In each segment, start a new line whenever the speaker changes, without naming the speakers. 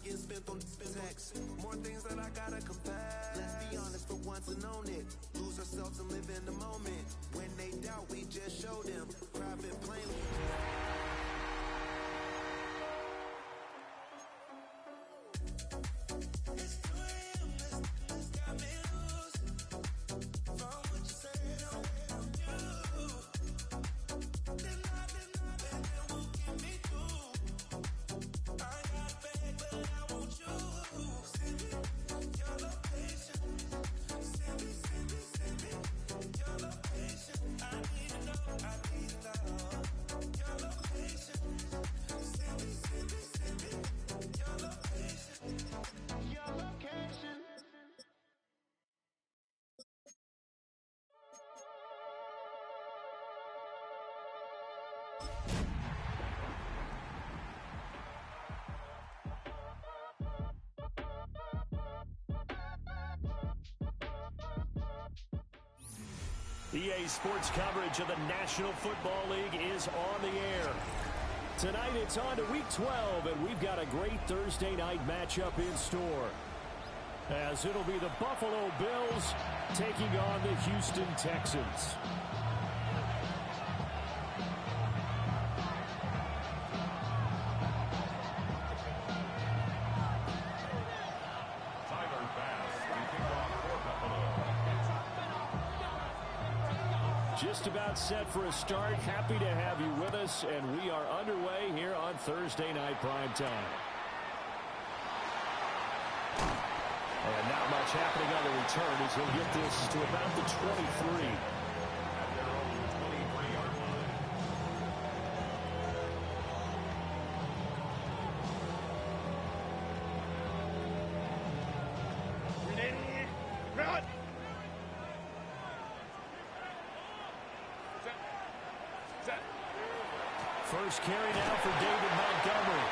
getting spent on text. More things that I gotta confess. Let's be honest for once and own it. Lose ourselves and live in the moment. When they doubt, we just show them. Private plainly.
EA Sports coverage of the National Football League is on the air. Tonight it's on to Week 12, and we've got a great Thursday night matchup in store. As it'll be the Buffalo Bills taking on the Houston Texans. Just about set for a start. Happy to have you with us, and we are underway here on Thursday Night Primetime. And not much happening on the return as he'll get this to about the 23. First carry now for David Montgomery.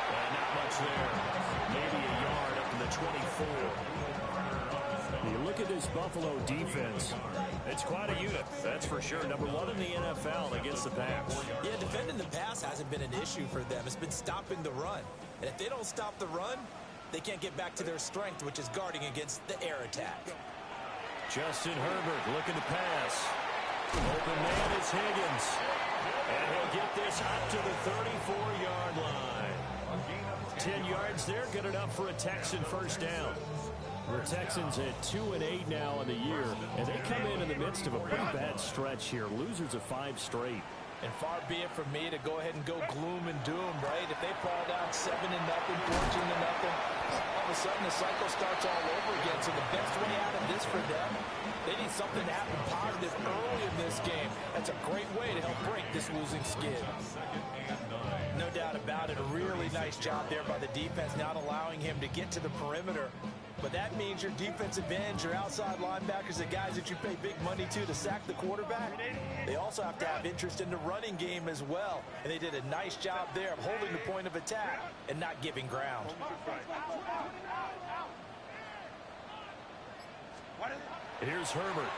And not much there. Maybe a yard up to the 24. You look at this Buffalo defense. It's quite a unit, that's for sure. Number one in the NFL against the pass.
Yeah, defending the pass hasn't been an issue for them. It's been stopping the run. And if they don't stop the run, they can't get back to their strength, which is guarding against the air attack.
Justin Herbert looking to pass. Open man is Higgins. And he'll get this up to the 34-yard line. 10 yards there, good enough for a Texan first down. The Texans at 2-8 now in the year, and they come in the midst of a pretty bad stretch here. Losers of 5 straight.
And far be it from me to go ahead and go gloom and doom, right? If they fall down 7-0, 14-0, all of a sudden the cycle starts all over again. So the best way out of this for them, they need something to happen positive early in this game. That's a great way to help break this losing skid. No doubt about it. A really nice job there by the defense, not allowing him to get to the perimeter. But that means your defensive ends, your outside linebackers, the guys that you pay big money to sack the quarterback, they also have to have interest in the running game as well. And they did a nice job there of holding the point of attack and not giving ground.
Here's Herbert.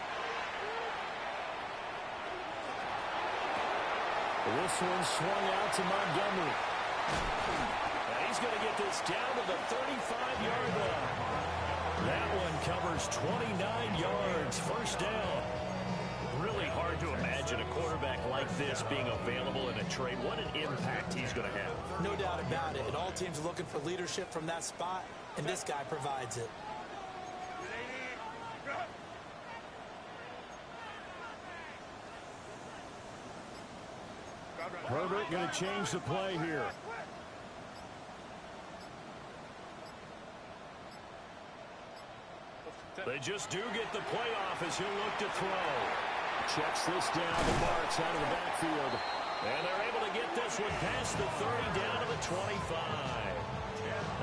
This one swung out to Montgomery. And he's going to get this down to the 35-yard line. That one covers 29 yards, first down. Really hard to imagine a quarterback like this being available in a trade. What an impact he's going to have.
No doubt about it. And all teams are looking for leadership from that spot, and this guy provides it.
Herbert going to change the play here. They just do get the playoff as he'll look to throw. Checks this down to Marks out of the backfield. And they're able to get this one past the 30 down to the 25.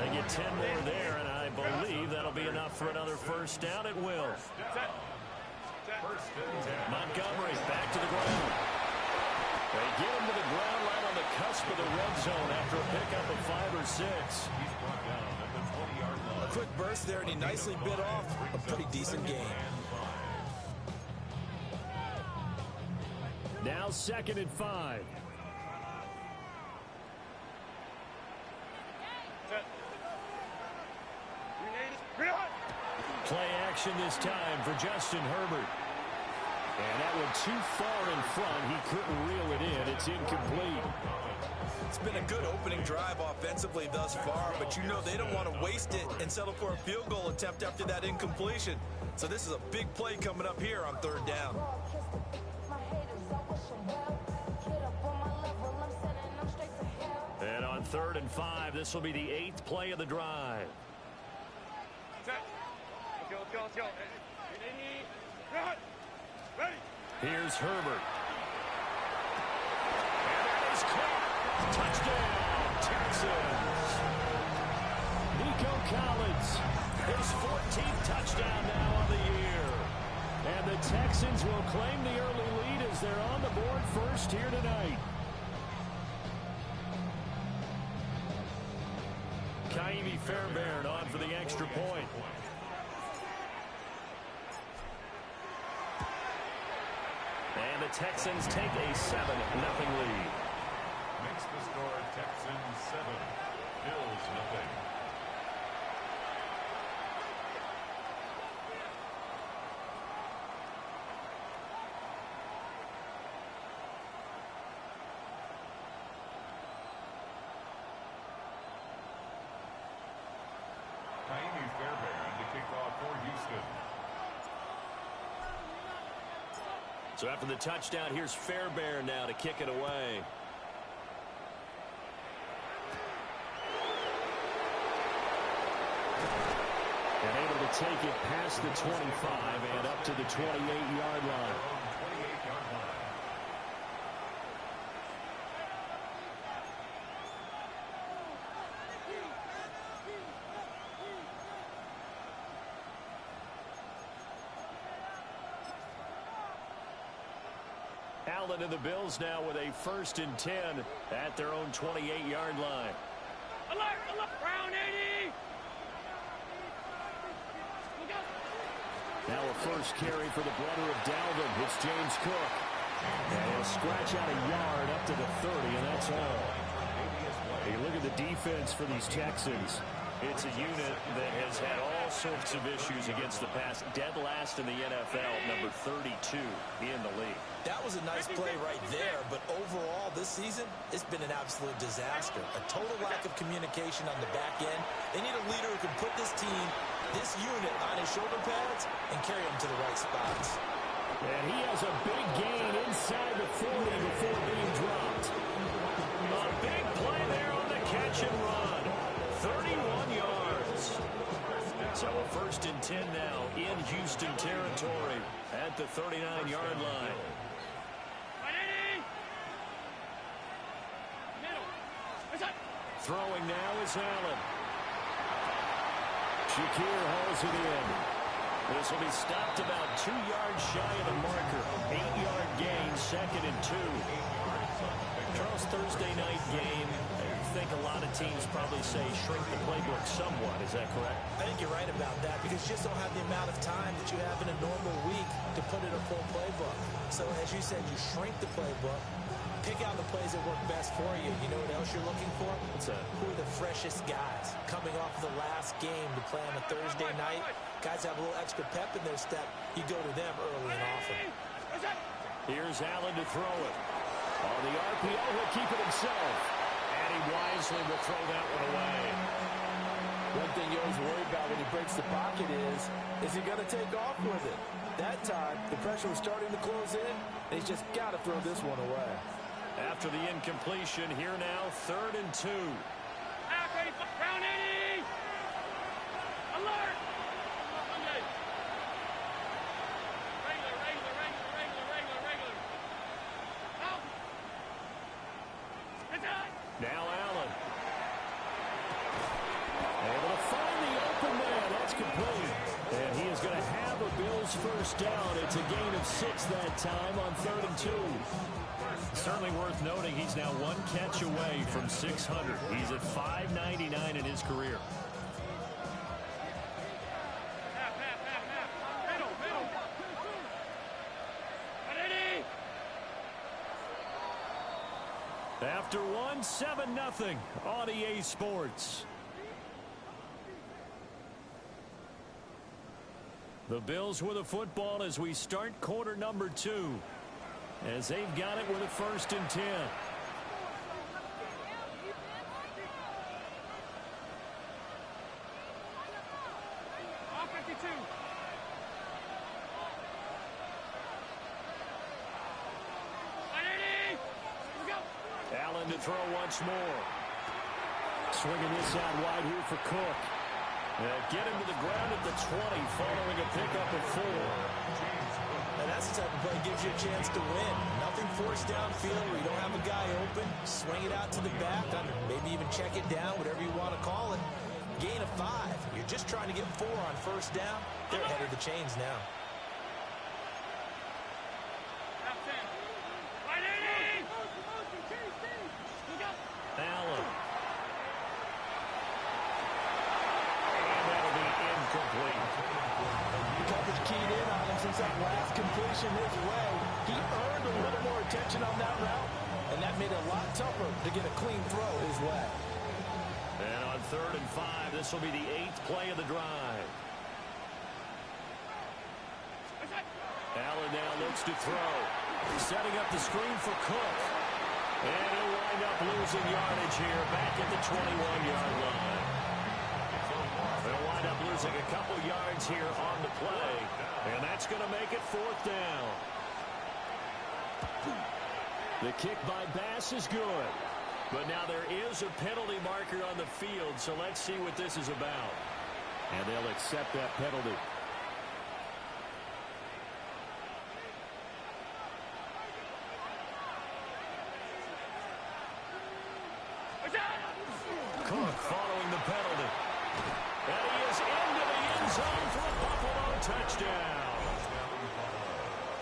They get 10 more there, and I believe that'll be enough for another first down. It will. Montgomery back to the ground. They get him to the ground right on the cusp of the red zone after a pickup of 5 or 6.
A quick burst there, and he nicely bit off a pretty decent game.
Now 2nd and 5. completion this time for Justin Herbert. And that one too far in front. He couldn't reel it in. It's incomplete.
It's been a good opening drive offensively thus far, but you know they don't want to waste it and settle for a field goal attempt after that incompletion. So this is a big play coming up here on third down.
And on 3rd and 5, this will be the 8th play of the drive.
Let's go. Ready.
Here's Herbert. And that is caught. Touchdown, Texans. Nico Collins, his 14th touchdown now on the year. And the Texans will claim the early lead as they're on the board first here tonight. Kaimi Fairbairn on for the extra point. And the Texans take a 7-0 lead.
Makes the score Texans 7, Bills 0. Kaimi Fairbairn to kick off for Houston.
So after the touchdown, here's Fairbairn now to kick it away. And able to take it past the 25 and up to the 28-yard line. Allen and the Bills now with a 1st and 10 at their own 28-yard line.
Alert! Brown 80!
Now a first carry for the brother of Dalvin. It's James Cook. And he'll scratch out a yard up to the 30, and that's all. Hey, look at the defense for these Texans. It's a unit that has had all sorts of issues against the pass. Dead last in the NFL, number 32 in the league.
That was a nice play right there, but overall this season, it's been an absolute disaster. A total lack of communication on the back end. They need a leader who can put this team, this unit, on his shoulder pads and carry them to the right spots.
And he has a big gain inside the 40 before being dropped. A big play there on the catch and run. 31 yards. So a 1st and 10 now in Houston territory at the 39-yard line. Throwing now is Allen. Shakir hauls it in. This will be stopped about 2 yards shy of the marker. 8-yard gain, 2nd and 2. Charles, Thursday night game. I think a lot of teams probably say shrink the playbook somewhat. Is that correct?
I think you're right about that because you just don't have the amount of time that you have in a normal week to put in a full playbook. So as you said, you shrink the playbook, pick out the plays that work best for you. You know what else you're looking for?
What's that?
Who are the freshest guys coming off the last game to play on a Thursday night? Guys have a little extra pep in their step. You go to them early and often.
Here's Allen to throw it. On the RPO, he'll keep it himself. And he wisely will throw that one away.
One thing you always worry about when he breaks the pocket is he going to take off with it? That time, the pressure was starting to close in, and he's just got to throw this one away.
After the incompletion, here now, 3rd and 2.
Brown 80! Alert!
Now Allen. Able to find the open man. That's complete. And he is going to have a Bills 1st down. It's a gain of 6 that time on 3rd and 2. Certainly worth noting he's now 1 catch away from 600. He's at 599 in his career. After 1, 7-0 on EA Sports. The Bills with the football as we start quarter number 2. As they've got it with a 1st and 10. Allen to throw once more. Swinging this out wide here for Cook. Get him to the ground at the 20 following a pickup of 4.
And that's the type of play that gives you a chance to win. Nothing forced downfield where you don't have a guy open. Swing it out to the back, maybe even check it down, whatever you want to call it. Gain of 5. You're just trying to get 4 on 1st down. They're ahead of the chains now.
Allen. And that'll be incomplete.
Coverage keyed in on him since that last completion his way. He earned a little more attention on that route, and that made it a lot tougher to get a clean throw his way.
And on 3rd and 5, this will be the 8th play of the drive. Allen now looks to throw. Setting up the screen for Cook. And he'll wind up losing yardage here back at the 21-yard line. They'll wind up losing a couple yards here on the play. And that's going to make it 4th down. The kick by Bass is good. But now there is a penalty marker on the field, so let's see what this is about. And they'll accept that penalty. Cook following the penalty. And he is into the end zone for a Buffalo touchdown.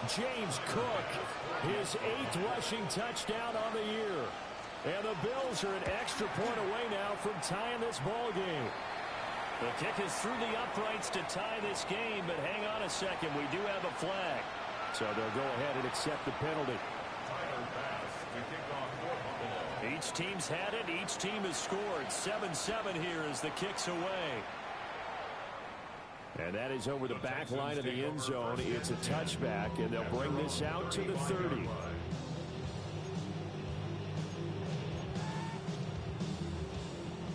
James Cook, his 8th rushing touchdown on the year. And the Bills are an extra point away now from tying this ball game. The kick is through the uprights to tie this game, but hang on a second, we do have a flag. So they'll go ahead and accept the penalty. Each team's had it. Each team has scored. 7-7 here as the kick's away. And that is over the back line of the end zone. It's a touchback, and they'll bring this out to the 30.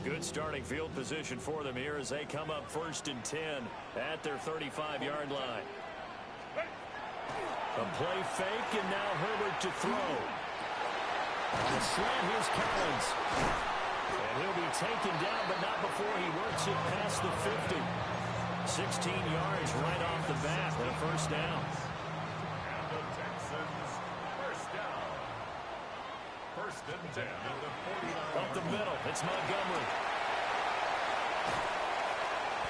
Good starting field position for them here as they come up 1st and 10 at their 35-yard line. A play fake, and now Herbert to throw. On the slant, here's Collins. And he'll be taken down, but not before he works it past the 50. 16 yards right off the bat and a 1st down.
And the Texans, 1st down. 1st and 10 at the 49.
Up the middle, it's Montgomery.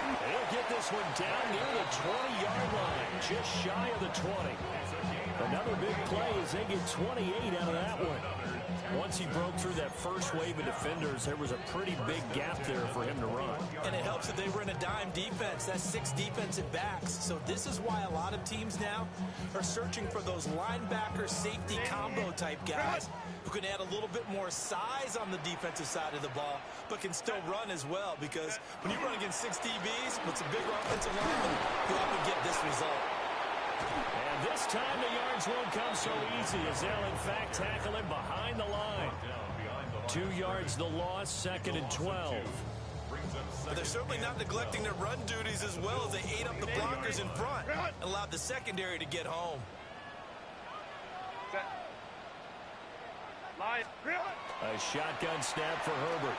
And he'll get this one down near the 20-yard line, just shy of the 20. Another big play as they get 28 out of that one. Once he broke through that first wave of defenders, there was a pretty big gap there for him to run.
And it helps that they were in a dime defense. That's 6 defensive backs. So this is why a lot of teams now are searching for those linebacker safety combo type guys who can add a little bit more size on the defensive side of the ball, but can still run as well, because when you run against 6 DBs with some bigger offensive linemen, you often get this result.
And this time the yards won't come so easy as they'll in fact tackle him behind the line. 2 yards the loss, 2nd and 12.
But they're certainly not neglecting their run duties as well as they ate up the blockers in front and allowed the secondary to get home.
A shotgun snap for Herbert.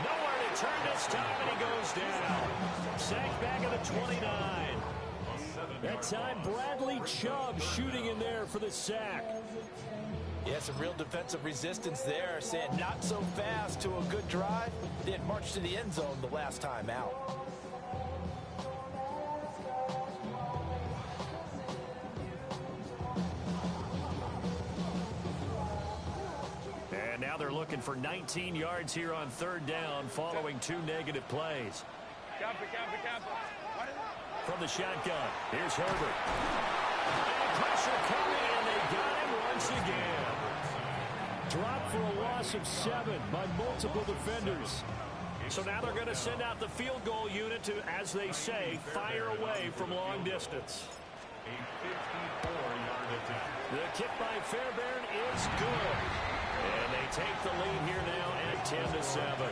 Nowhere to turn this time, and he goes down. Sacked back at the 29. That time, Bradley Chubb shooting in there for the sack.
Yeah, some real defensive resistance there, saying not so fast to a good drive. Didn't march to the end zone the last time out.
And now they're looking for 19 yards here on 3rd down following 2 negative plays. From the shotgun, here's Herbert. And pressure coming, and they got him once again. Dropped for a loss of 7 by multiple defenders. So now they're going to send out the field goal unit to, as they say, fire away from long distance.
A 54-yard attempt.
The kick by Fairbairn is good. And they take the lead here now at 10-7.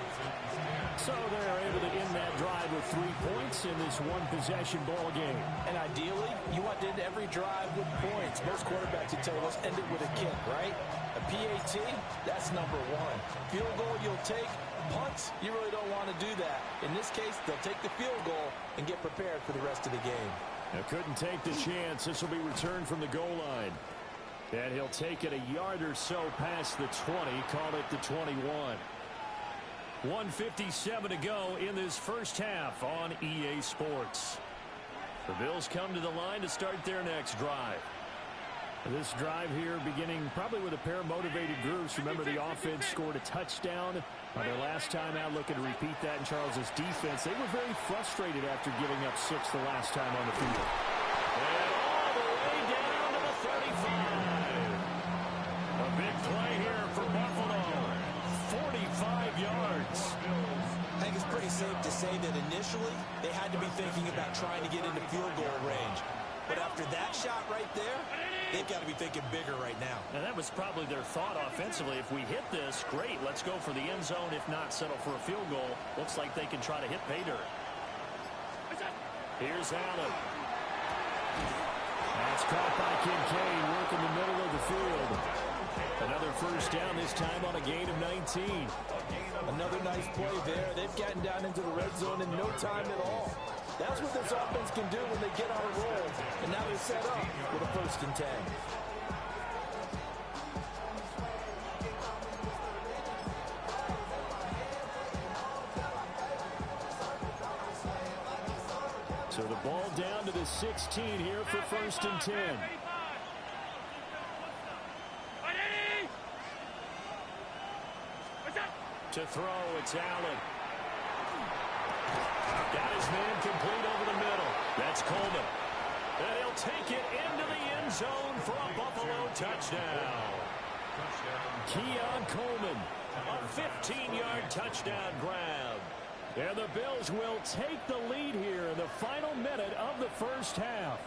So they're able to end that drive with 3 points in this one-possession ball game.
And ideally, you want to end every drive with points. Most quarterbacks would tell you, let's end it with a kick, right? A PAT, that's number one. Field goal you'll take. Punts, you really don't want to do that. In this case, they'll take the field goal and get prepared for the rest of the game.
Now couldn't take the chance. This will be returned from the goal line. And he'll take it a yard or so past the 20. Call it the 21. 1:57 to go in this first half on EA Sports. The Bills come to the line to start their next drive. This drive here beginning probably with a pair of motivated groups. Remember, the offense scored a touchdown on their last time out. Looking to repeat that in Charles's defense. They were very frustrated after giving up 6 the last time on the field. And all the way down to the 35. A big play here for Buffalo. 45 yards.
I think it's pretty safe to say that initially they had to be thinking about trying to get into field goal range. But after that shot right there, they've got to be thinking bigger right now.
And that was probably their thought offensively. If we hit this, great. Let's go for the end zone. If not, settle for a field goal. Looks like they can try to hit pay dirt. Here's Allen. That's caught by Kincaid, working the middle of the field. Another first down, this time on a gain of 19.
Another nice play there. They've gotten down into the red zone in no time at all. That's what this offense can do when they get on a roll. And now they're set up with a 1st and 10.
So the ball down to the 16 here for 1st and 10. To throw, it's Allen. Got his man complete over the middle. That's Coleman. And he'll take it into the end zone for a Buffalo touchdown. Keon Coleman, a 15-yard touchdown grab. And the Bills will take the lead here in the final minute of the first half.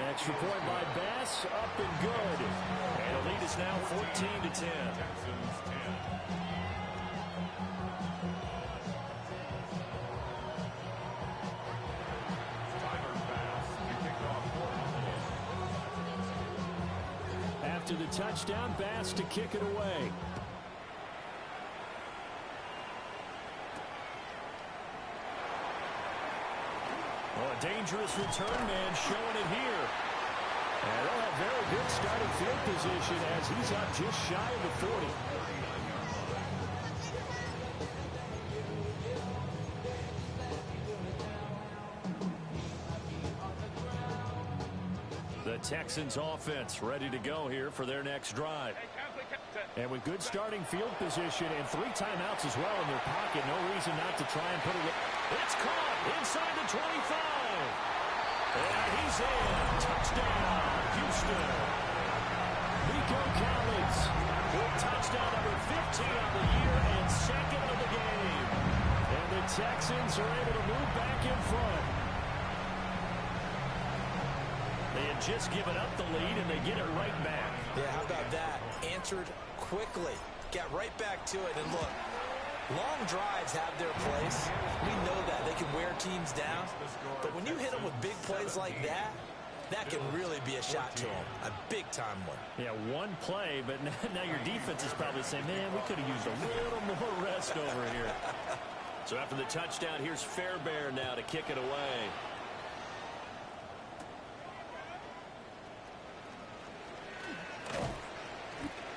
Extra point by Bass, up and good. And the lead is now 14-10. After the touchdown, Bass to kick it away. Oh, a dangerous return man showing it here. And they'll have very good starting field position as he's up just shy of the 40. The Texans offense ready to go here for their next drive. And with good starting field position and 3 timeouts as well in their pocket, no reason not to try and put it. It's caught inside the 25. And he's in. Touchdown, Houston. Nico Collins with touchdown number 15 on the year and 2nd of the game. And the Texans are able to move back in front. They had just given up the lead, and they get it right back.
Yeah, how about that? Answered quickly. Got right back to it. And look, long drives have their place. We know that. They can wear teams down. But when you hit them with big plays like that, that can really be a shot to them. A big-time one.
Yeah, one play, but now your defense is probably saying, man, we could have used a little more rest over here. So after the touchdown, here's Fairbairn now to kick it away.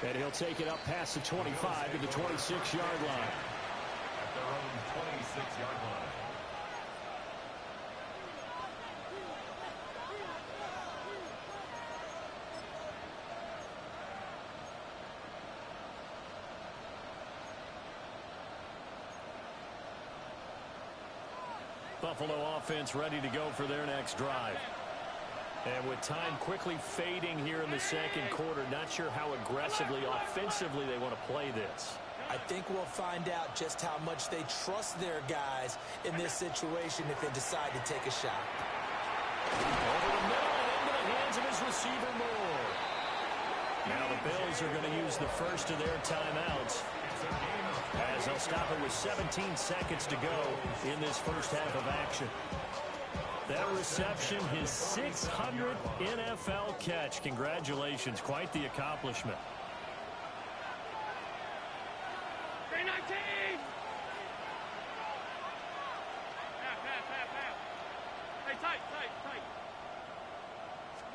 And he'll take it up past the 25 to the 26-yard line.
At their own 26-yard line.
Buffalo offense ready to go for their next drive. And with time quickly fading here in the second quarter, not sure how aggressively, offensively they want to play this.
I think we'll find out just how much they trust their guys in this situation if they decide to take a shot.
Over the middle and into the hands of his receiver Moore. Now the Bills are going to use the first of their timeouts as they'll stop it with 17 seconds to go in this first half of action. That reception, his 600th NFL catch. Congratulations. Quite the accomplishment.
319! Pass. Hey, tight.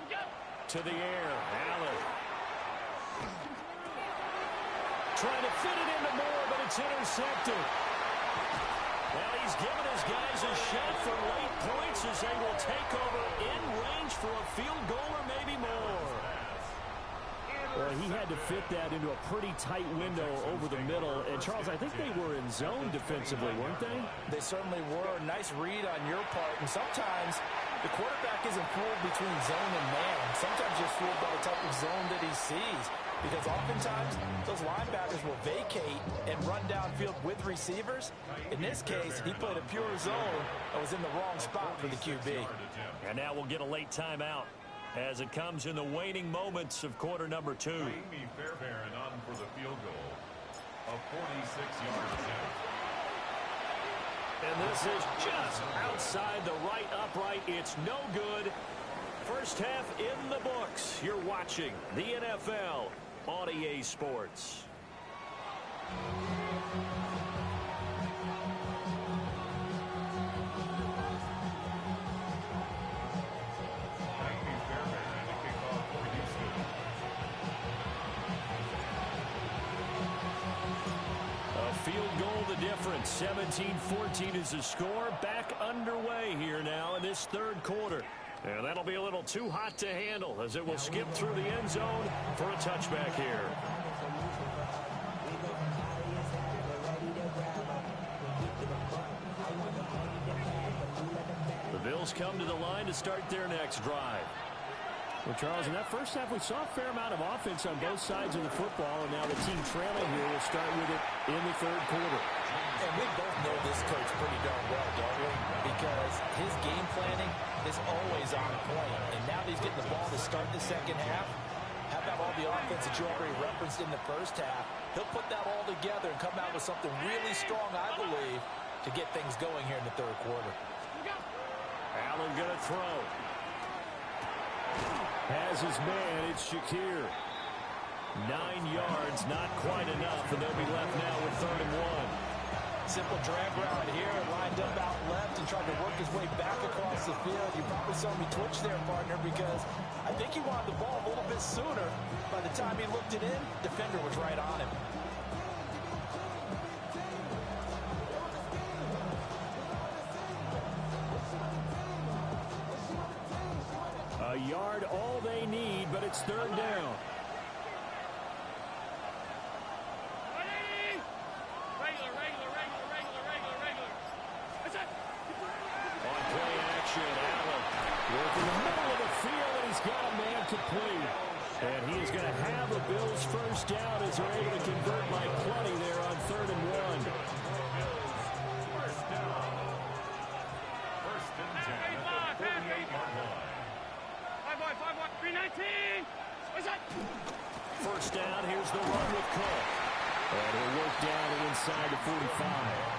We go.
To the air, Allen. Trying to fit it into Moore, but it's intercepted. Well, he's given his guys a shot for late points as they will take over in range for a field goal or maybe more.
Well, he had to fit that into a pretty tight window over the middle. And, Charles, I think they were in zone defensively, weren't they?
They certainly were. Nice read on your part. And sometimes the quarterback isn't fooled between zone and man. Sometimes you're fooled by the type of zone that he sees. Because oftentimes, those linebackers will vacate and run downfield with receivers. In this case, he played a pure zone and was in the wrong spot for the QB.
And now we'll get a late timeout as it comes in the waning moments of quarter number 2.
Amy Fairbairn on for the field goal of 46 yards out.
And this is just outside the right upright. It's no good. First half in the books. You're watching the NFL on EA Sports. A field goal the difference. 17-14 is the score. Back underway here now in this third quarter. And that'll be a little too hot to handle as it will skip through the end zone for a touchback here. The Bills come to the line to start their next drive.
Well, Charles, in that first half, we saw a fair amount of offense on both sides of the football, and now the team trailing here will start with it in the third quarter.
And we both know this coach pretty darn well, don't we? Because his game planning is always on point. And now that he's getting the ball to start the second half, how about all the offense that you already referenced in the first half? He'll put that all together and come out with something really strong, I believe, to get things going here in the third quarter.
Allen going to throw.
Has his man, it's Shakir.
9 yards, not quite enough, and they'll be left now with 3rd and 1.
Simple drag route here, lined up out left and tried to work his way back across the field. You probably saw me twitch there, partner, because I think he wanted the ball a little bit sooner. By the time he looked it in, defender was right on him.
A yard, all they need, but it's 3rd down.
On play action, Allen
Working the middle of the field, and he's got a man complete. And he is going to have the Bills first down as they're able to convert by plenty there on 3rd and 1.
First down. First and 10 at the 38-yard line.
319!
First down, here's the run with Cook.
And he'll work down inside the 45.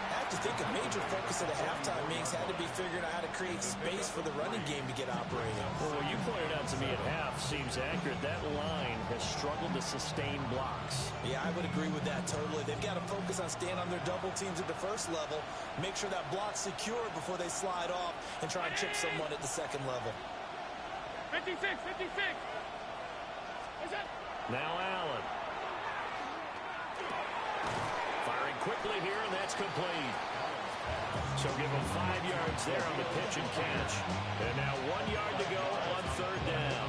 I have to think a major focus of the halftime meetings had to be figuring out how to create space for the running game to get operating.
Well, what you pointed out to me at half seems accurate. That line has struggled to sustain blocks.
Yeah, I would agree with that totally. They've got to focus on staying on their double teams at the first level, make sure that block's secure before they slide off and try and chip someone at the second level.
56!
Now Allen. Firing quickly here, and that's complete. So give him 5 yards there on the pitch and catch. And now 1 yard to go on 3rd down.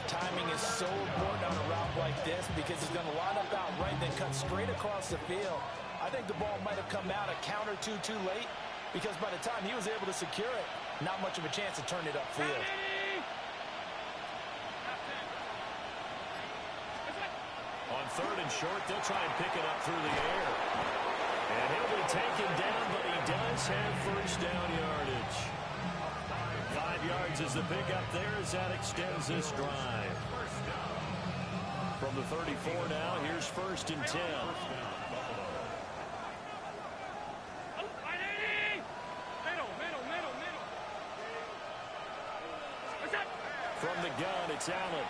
Timing is so important on a route like this because he's going to line up out right and then cut straight across the field. I think the ball might have come out a count or two too late because by the time he was able to secure it, Not much of a chance to turn it upfield.
On third and short, they'll try and pick it up through the air. And he'll be taken down, but he does have first down yardage. 5 yards is the pickup there as that extends this drive. From the 34 now, here's first and 10. From the gun, it's Allen.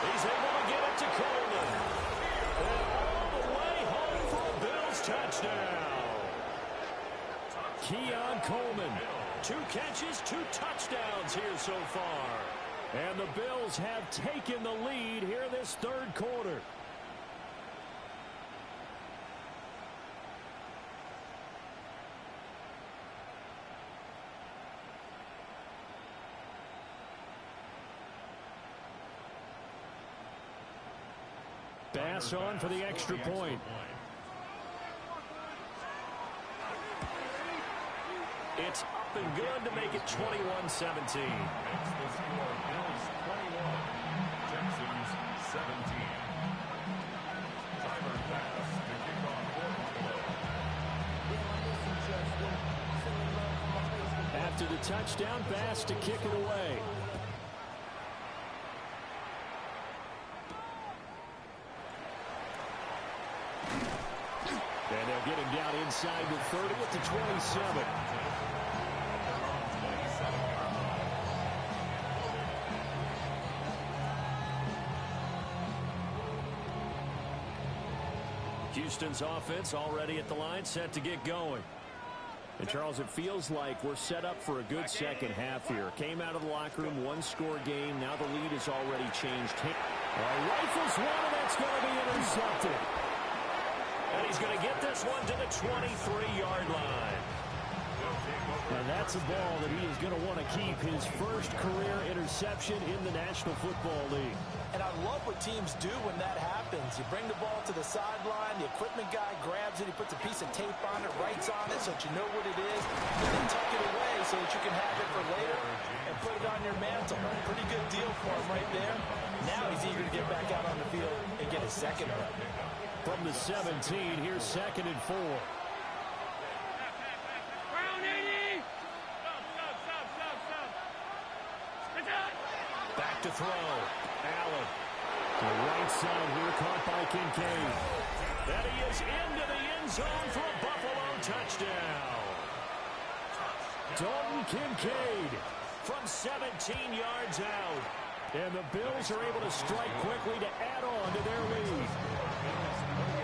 He's able to get it to Coleman. And all the way home for a Bills touchdown.
Keon Coleman.
2 catches, 2 touchdowns here so far.
And the Bills have taken the lead here this third quarter. Bass on for the extra point.
It's up and good to make it 21-17.
Makes the score Bills 21, Texans 17. Tyler Bass to kick off for
After the touchdown, Bass to kick it away. And they'll get him down inside the 30 at the 27.
Houston's offense already at the line, set to get going.
And, Charles, it feels like we're set up for a good second half here. Came out of the locker room, one-score game. Now the lead has already changed. Rifles one, and that's going to be intercepted.
And he's going to get this one to the 23-yard line.
And that's a ball that he is going to want to keep, his first career interception in the National Football League.
And I love what teams do when that happens. You bring the ball to the sideline, the equipment guy grabs it, he puts a piece of tape on it, writes on it so that you know what it is, and then tuck it away so that you can have it for later and put it on your mantle. Pretty good deal for him right there. Now he's eager to get back out on the field and get his second rep.
From the 17, here's 2nd and 4.
Back to throw. Allen.
The right side here, caught by Kincaid.
And he is into the end zone for a Buffalo touchdown.
Dalton Kincaid.
From 17 yards out.
And the Bills are able to strike quickly to add on to their lead.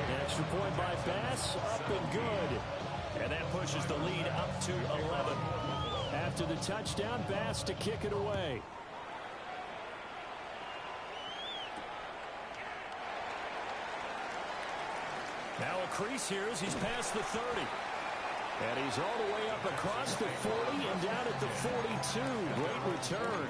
An extra point by Bass, up and good.
And that pushes the lead up to 11.
After the touchdown, Bass to kick it away.
Now a crease here as he's past the 30.
And he's all the way up across the 40 and down at the 42. Great return.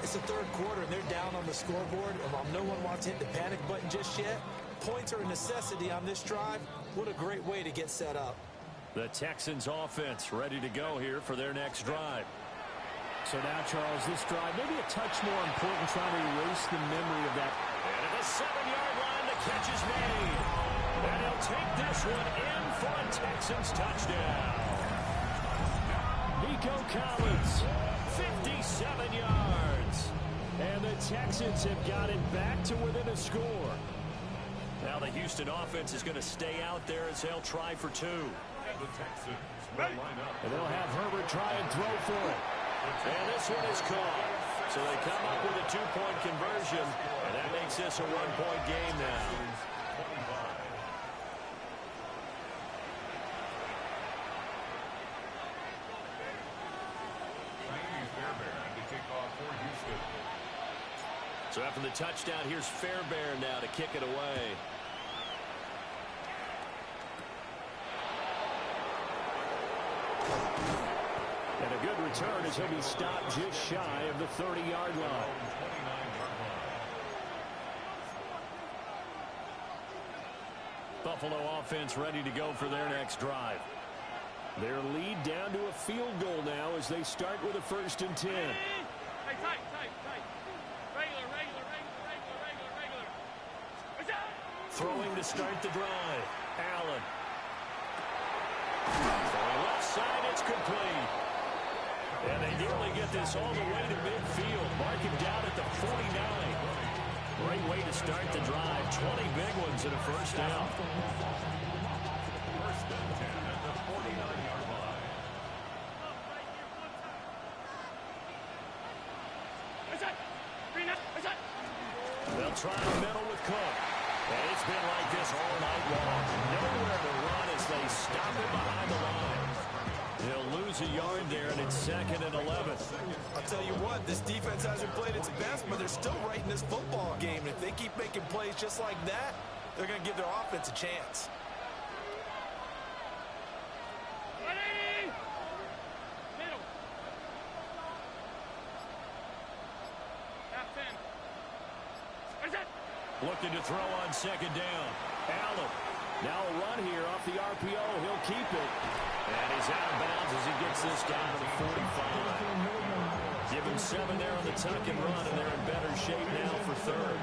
It's the third quarter, and they're down on the scoreboard. And while no one wants to hit the panic button just yet, points are a necessity on this drive. What a great way to get set up.
The Texans offense ready to go here for their next drive.
So now, Charles, this drive maybe a touch more important, trying to erase the memory of that.
And at the 7-yard line, the catch is made. And he'll take this one in for a Texans touchdown.
Nico Collins.
57 yards.
And the Texans have got it back to within a score.
Now the Houston offense is going to stay out there as they'll try for 2.
the Texans will line up.
And they'll have Herbert try and throw for it.
And this one is caught. So they come up with a 2-point conversion, and that makes this a 1-point game now. So after the touchdown, here's Fairbairn now to kick it away.
And a good return as he'll be stopped just shy of the 30-yard line.
Buffalo offense ready to go for their next drive.
Their lead down to a field goal now as they start with a 1st and 10.
Hey, tight. Regular.
Throwing to start the drive. Allen. Throwing left side, it's complete. And they nearly get this all the way to midfield. Mark him down at the 49. Great way to start the drive. 20 big ones and a 1st down.
1st and 10 at the 49-yard line.
They'll try the middle with Cook. And it's been like this all night long. Nowhere to run as they stop it behind the line. They'll lose a yard there, and it's 2nd and 11.
I'll tell you what, this defense hasn't played its best, but they're still right in this football game. And if they keep making plays just like that, they're going to give their offense a chance.
Middle. Half 10.
Looking to throw on 2nd down. Allen.
Now a run here off the RPO. He'll keep it.
And he's out of bounds as he gets this down to the 45. Give him 7 there on the tuck and run, and they're in better shape now for 3rd.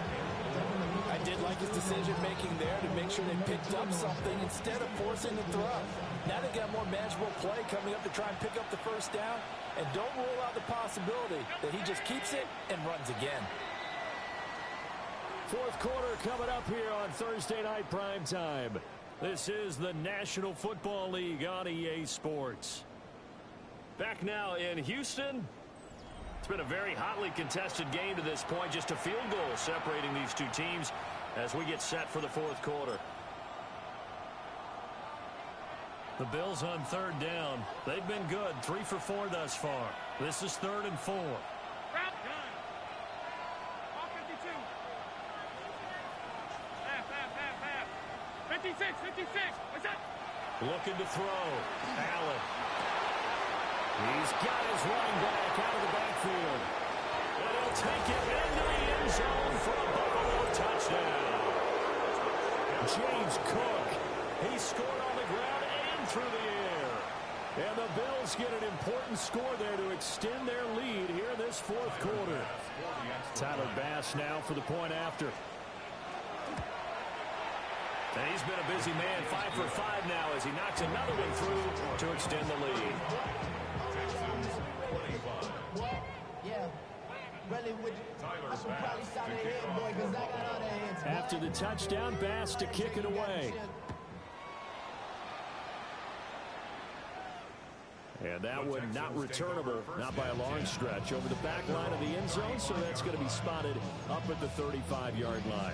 I did like his decision-making there to make sure they picked up something instead of forcing the throw. Now they got more manageable play coming up to try and pick up the 1st down. And don't rule out the possibility that he just keeps it and runs again.
4th quarter coming up here on Thursday Night Primetime.
This is the National Football League on EA Sports. Back now in Houston. It's been a very hotly contested game to this point. Just a field goal separating these two teams as we get set for the 4th quarter. The Bills on 3rd down. They've been good. 3 for 4 thus far. This is 3rd and 4.
Route gun. All 52. Half. 56. What's that?
Looking to throw. Allen.
He's got his running back out of the backfield.
And he'll take it into the end zone for a Buffalo touchdown.
James Cook.
He scored on the ground and through the air.
And the Bills get an important score there to extend their lead here in this 4th quarter. Tyler Bass now for the point after.
And he's been a busy man, 5 for 5 now as he knocks another one through to extend the lead.
After the touchdown, Bass to kick it away. And that one not returnable, not by a long stretch, over the back line of the end zone, so that's going to be spotted up at the 35-yard line.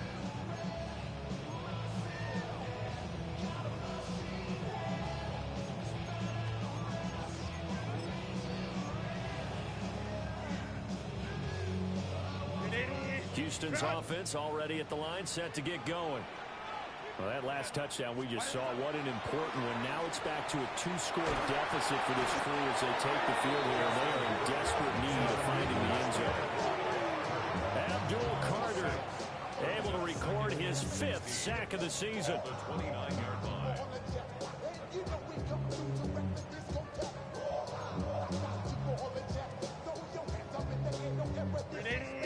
Houston's offense already at the line, set to get going. Well, that last touchdown we just saw, what an important one. Now it's back to a 2-score deficit for this crew as they take the field here, and they are in desperate need of finding the end zone. Abdul Carter able to record his 5th sack of the season.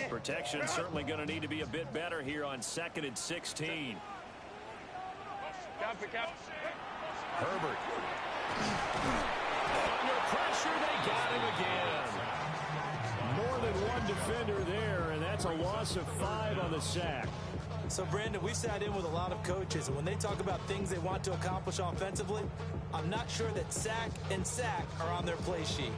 Protection certainly going to need to be a bit better here on 2nd and 16.
Herbert. Under pressure, they got him again.
More than one defender there, and that's a loss of 5 on the sack.
So, Brandon, we sat in with a lot of coaches, and when they talk about things they want to accomplish offensively, I'm not sure that sack and sack are on their play sheet.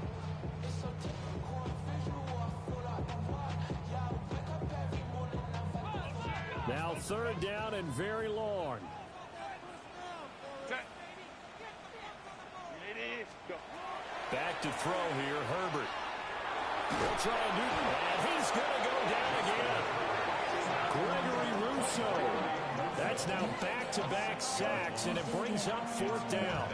Now 3rd down and very long.
Back to throw here, Herbert. They'll try and do it, and he's going to go down again.
Gregory Rousseau. That's now back-to-back sacks, and it brings up 4th down.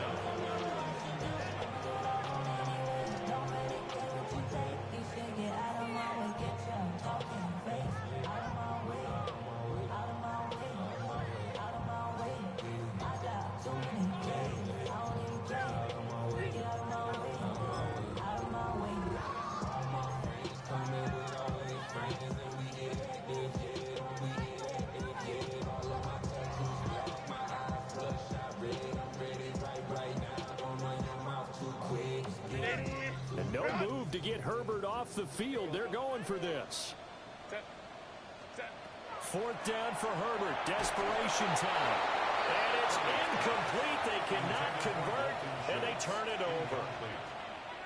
to get Herbert off the field. They're going for this. Fourth down for Herbert. Desperation time. And it's incomplete. They cannot convert, and they turn it over.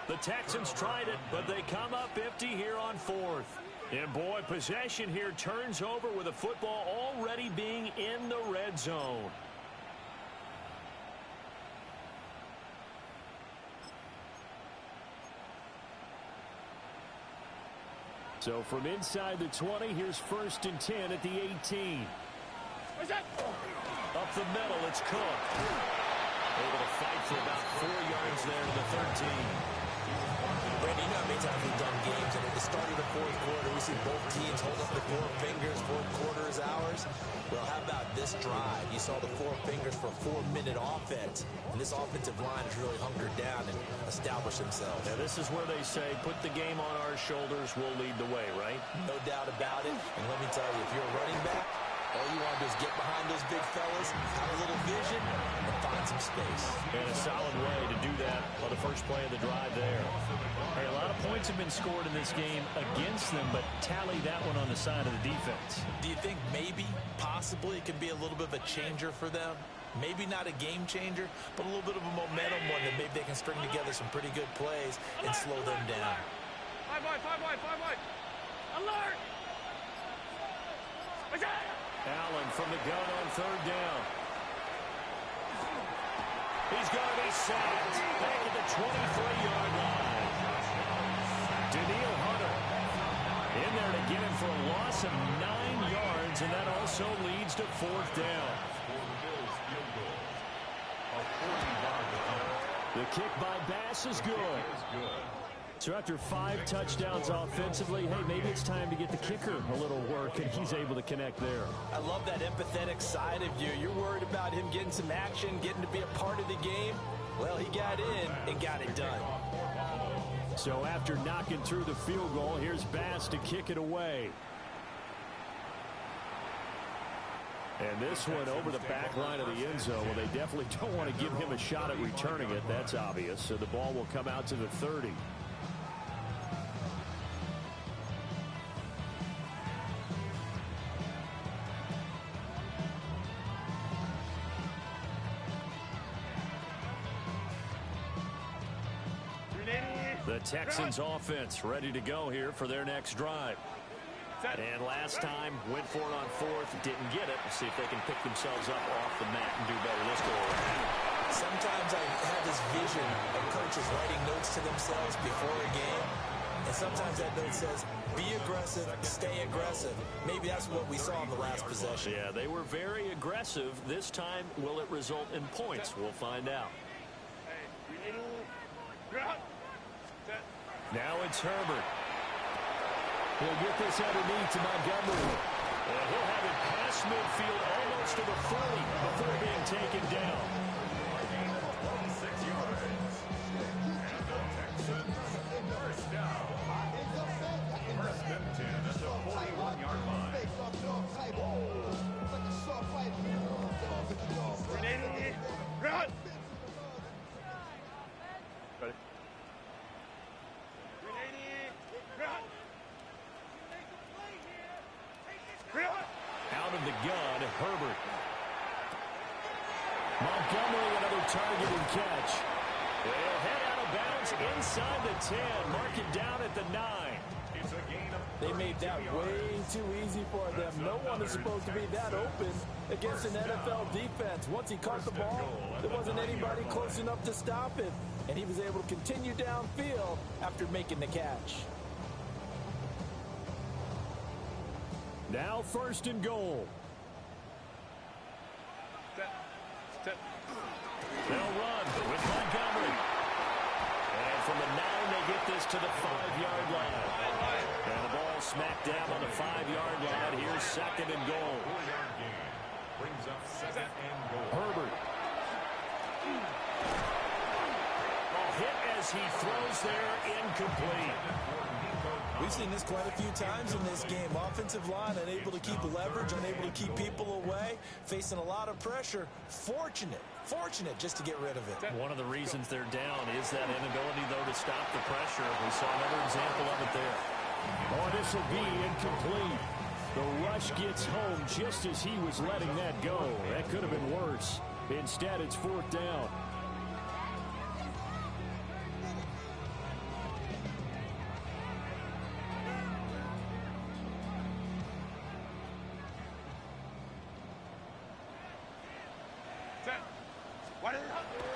The Texans tried it, but they come up empty here on fourth. And, boy, possession here turns over with a football already being in the red zone. So from inside the 20, here's 1st and 10 at the 18. Up the middle, it's Cook. Able to fight for about 4 yards there to the 13.
Randy, you know how many times we've done games, and at the start of the fourth quarter, we see both teams hold up the 4 fingers, fourth quarter is ours. Well, how about this drive? You saw the 4 fingers for a 4-minute offense, and this offensive line has really hunkered down and established themselves.
Now, this is where they say, put the game on our shoulders, we'll lead the way, right?
No doubt about it, and let me tell you, if you're a running back, all you want to do is get behind those big fellas, have a little vision, and find some space.
And a solid way to do that on the first play of the drive there. Hey, a lot of points have been scored in this game against them, but tally that one on the side of the defense.
Do you think maybe, possibly, it could be a little bit of a changer for them? Maybe not a game changer, but a little bit of a momentum one that maybe they can string together some pretty good plays and slow them down.
5 wide. Alert!
Allen from the gun on 3rd down. He's going to be sacked back at the 23-yard line. Daniil Hunter in there to get him for a loss of 9 yards, and that also leads to 4th down. The kick by Bass is good. So after 5 touchdowns offensively, hey, maybe it's time to get the kicker a little work, and he's able to connect there.
I love that empathetic side of you. You're worried about him getting some action, getting to be a part of the game. Well, he got in and got it done.
So after knocking through the field goal, here's Bass to kick it away. And this one over the back line of the end zone. Well, they definitely don't want to give him a shot at returning it. That's obvious. So the ball will come out to the 30. The Texans offense ready to go here for their next drive. And last time, went for it on 4th, didn't get it. Let's see if they can pick themselves up off the mat and do better this go around.
Sometimes I have this vision of coaches writing notes to themselves before a game. And sometimes that note says, be aggressive, stay aggressive. Maybe that's what we saw in the last possession.
Yeah, they were very aggressive. This time, will it result in points? We'll find out. Now it's Herbert. He'll get this underneath to Montgomery. And he'll have it past midfield almost to the 40 before being taken down.
26 yards. And the Texans, 1st down. 1st and 10 at the 41-yard line.
Run!
Out of the gun, Herbert. Montgomery, another target and catch. They'll head out of bounds inside the 10. Mark it down at the 9.
It's a gain of
They made that way too easy for them. No one is supposed to be that open against an NFL defense. Once he caught the ball, there wasn't anybody close enough to stop him. And he was able to continue downfield after making the catch.
Now 1st and goal. They'll run with Montgomery. And from the 9, they get this to the 5-yard line. And the ball smacked down on the 5-yard line. Here's 2nd and goal.
4-yard gain. Brings up 2nd and goal.
Herbert. A hit as he throws there, incomplete.
We've seen this quite a few times in this game. Offensive line unable to keep leverage, unable to keep people away, facing a lot of pressure. Fortunate just to get rid of it.
One of the reasons they're down is that inability, though, to stop the pressure. We saw another example of it there. Oh, this will be incomplete. The rush gets home just as he was letting that go. That could have been worse. Instead, it's 4th down.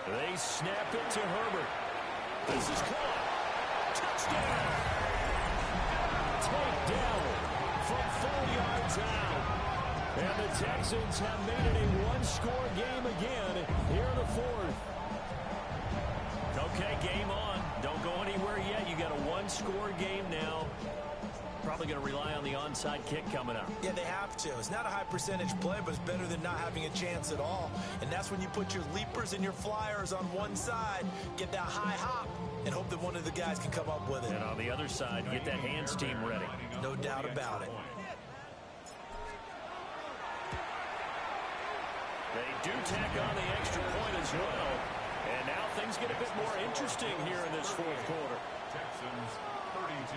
They snap it to Herbert. This is caught. Touchdown. Takedown from 4 yards out. And the Texans have made it a one-score game again here in the 4th. Okay, game on. Don't go anywhere yet. You got a one-score game now. Probably going to rely on the onside kick coming up.
Yeah, they have to. It's not a high percentage play, but it's better than not having a chance at all. And that's when you put your leapers and your flyers on one side, get that high hop, and hope that one of the guys can come up with it.
And on the other side, get that hands team ready.
No doubt about it.
They do tack on the extra point as well. And now things get a bit more interesting here in this 4th quarter.
Texans 32.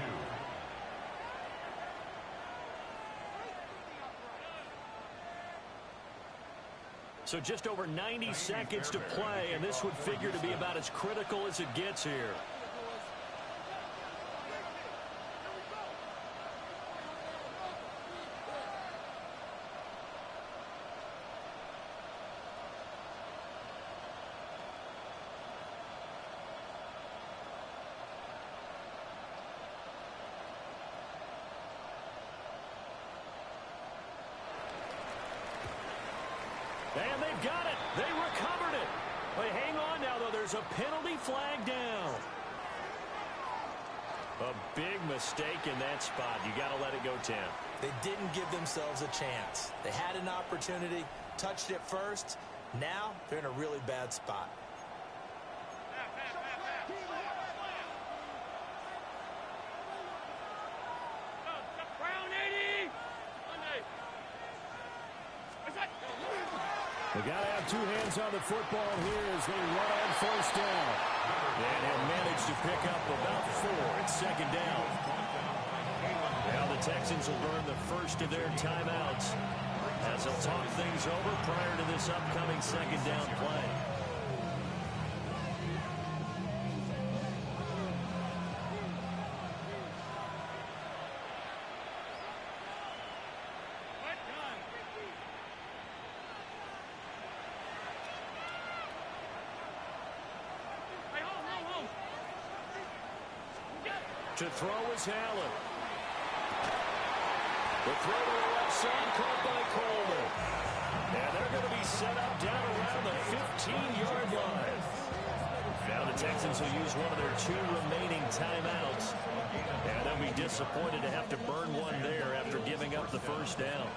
So just over 90 seconds to play, and this would figure to be about as critical as it gets here. And they've got it. They recovered it. But hang on now, though. There's a penalty flag down. A big mistake in that spot. You got to let it go, Tim.
They didn't give themselves a chance. They had an opportunity, touched it first. Now they're in a really bad spot.
They got to have two hands on the football here as they run on 1st down. And have managed to pick up about 4 at 2nd down. Now the Texans will burn the first of their timeouts as they'll talk things over prior to this upcoming 2nd down play. To throw is Allen. The throw to the left side caught by Coleman. And they're going to be set up down around the 15-yard line. Now the Texans will use one of their 2 remaining timeouts. And they'll be disappointed to have to burn one there after giving up the 1st down.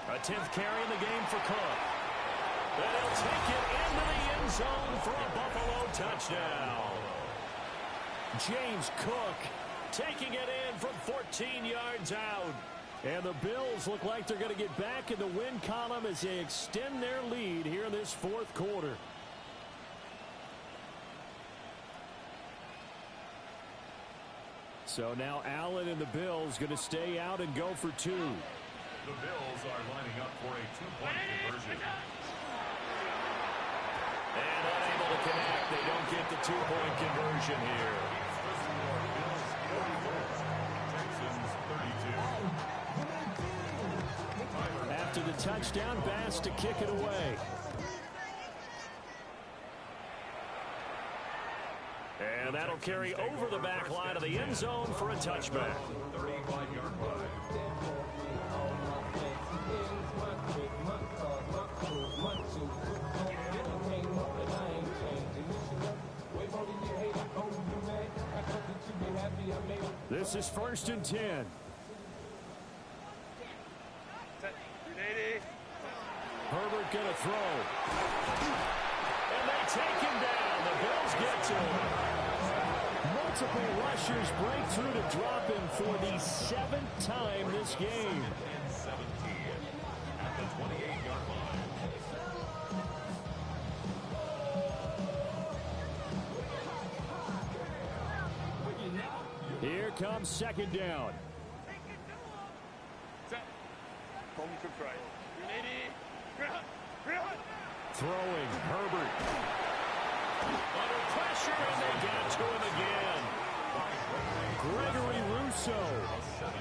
A 10th carry in the game for Cook. And he'll take it into the end zone for a Buffalo touchdown. James Cook taking it in from 14 yards out. And the Bills look like they're going to get back in the win column as they extend their lead here in this 4th quarter. So now Allen and the Bills going to stay out and go for 2.
The Bills are lining up for a 2-point conversion.
And unable to connect. They don't get the 2-point conversion here.
Texans 32.
After the touchdown, Bass to kick it away. And that'll carry over the back line of the end zone for a touchback.
35-yard line.
This is 1st and 10. Herbert going to throw. And
and they take him down. The Bills get to him.
Multiple rushers break through to drop him for the 7th time this game.
17 at the 28-yard line.
Here comes second down. Throwing, Herbert.
Under pressure, and they get to him again.
Gregory Rousseau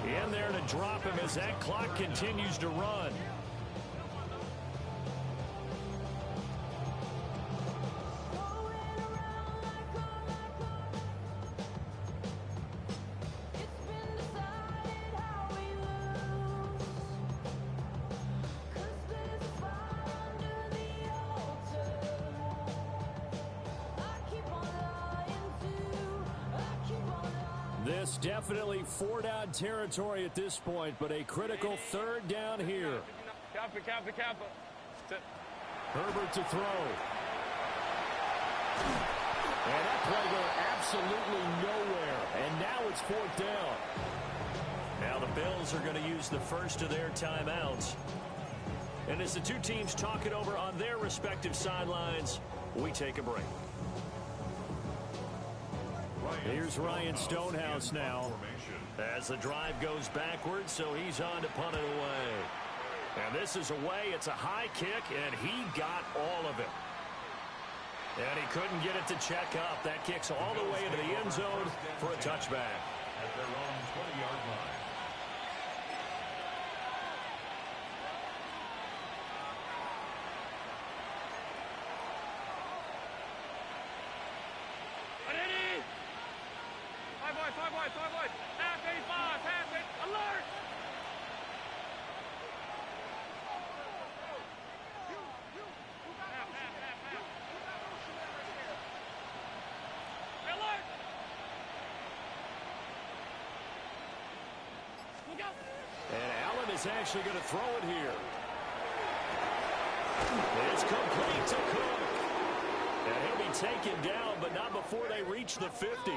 In there to drop him as that clock continues to run.
This definitely 4-down territory at this point, but a critical 3rd down here. Herbert to throw. And that play going absolutely nowhere. And now it's 4th down.
Now the Bills are going to use the first of their timeouts. And as the two teams talk it over on their respective sidelines, we take a break.
Here's Ryan Stonehouse now.
As the drive goes backwards, so he's on to punt it away. And this is away. It's a high kick, and he got all of it. And he couldn't get it to check up. That kicks all the way into the end zone for a touchback.
At their own 20-yard line.
Alert! Alert! Look out!
And Allen is actually going to throw it here.
It's complete to Cook. And he'll be taken down, but not before they reach the 50.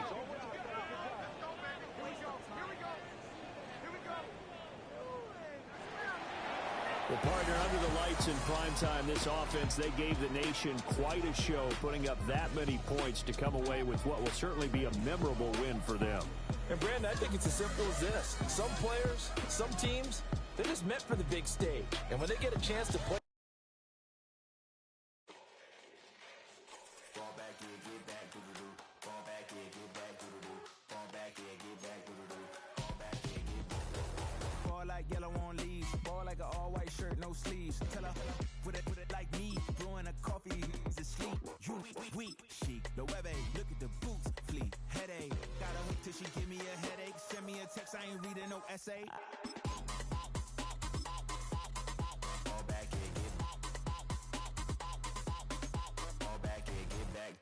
Well, partner, under the lights in primetime, this offense, they gave the nation quite a show, putting up that many points to come away with what will certainly be a memorable win for them.
And, Brandon, I think it's as simple as this. Some players, some teams, they're just meant for the big stage. And when they get a chance to play,
yellow on leaves, ball like an all-white shirt, no sleeves. Tell her, put it like me, blowing a coffee, he's asleep. You weak, chic, the web look at the boots, fleet, headache. Gotta wait till she give me a headache, send me a text, I ain't reading no essay. Fall back here, get fall back here, get back.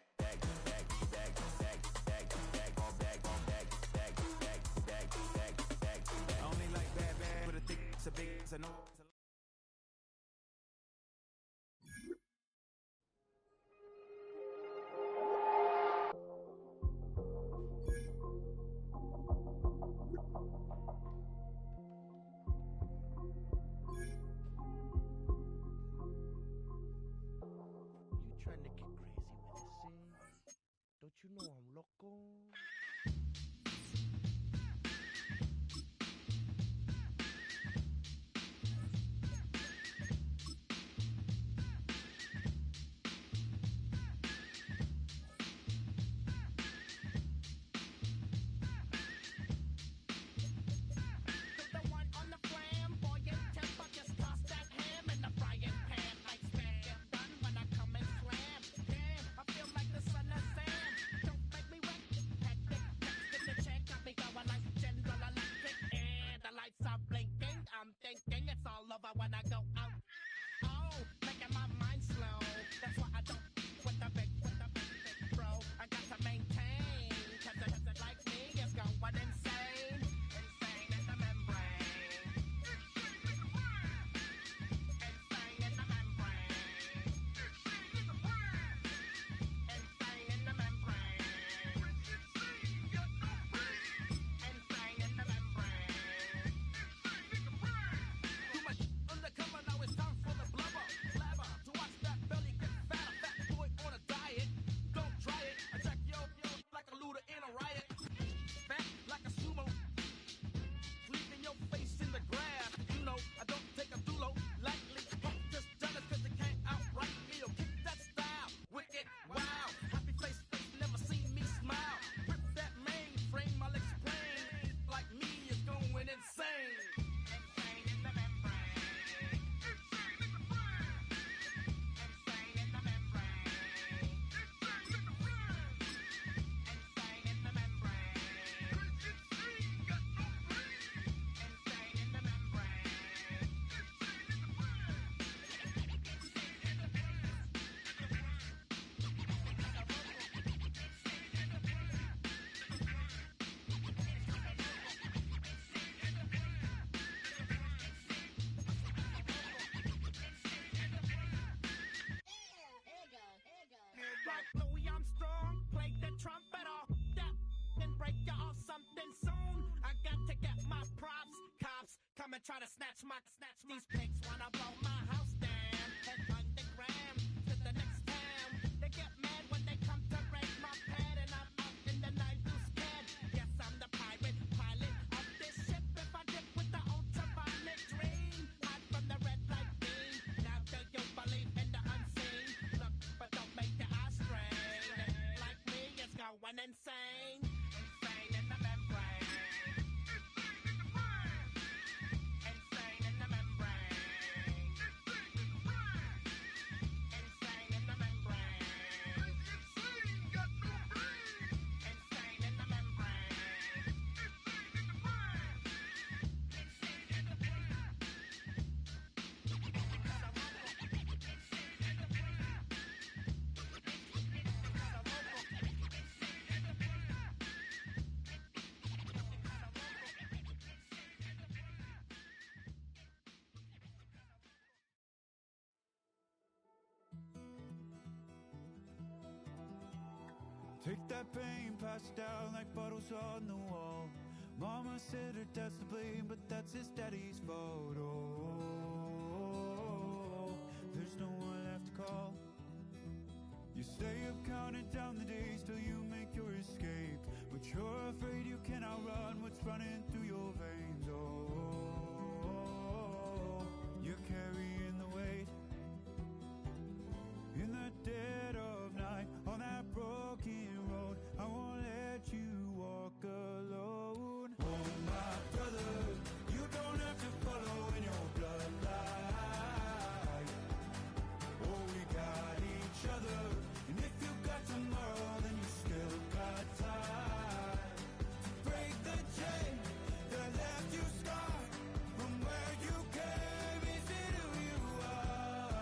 Only like bad, but a thick, it's a big, it's a no.
You trying to get crazy with this, eh? Don't you know I'm loco? try to snatch these pigs wanna blow my house down. Head underground to the next town. They get mad when they come to raid my pad, and I'm up in the night who's scared. Yes, I'm the pirate pilot of this ship. If I dip with the ultraviolet dream, hide from the red light beam. Now do you believe in the unseen? Look, but don't make your eyes strain. Like me, it's going insane. Insane in the membrane. Insane in the membrane. Insane in the membrane. Insane in the membrane.
Take that pain, pass it down like bottles on the wall. Mama said her dad's to blame, but that's his daddy's fault. Oh, there's no one left to call. You stay up counting down the days till you make your escape, but you're afraid you can outrun what's running through your veins. Oh, you're carrying the weight in the dead of night on that broken road. I won't let you walk alone. Oh, my brother, you don't have to follow in your bloodline. Oh, we got each other, and if you got tomorrow, then you still got time to break the chain that left you scarred from where you came. Is it who you are?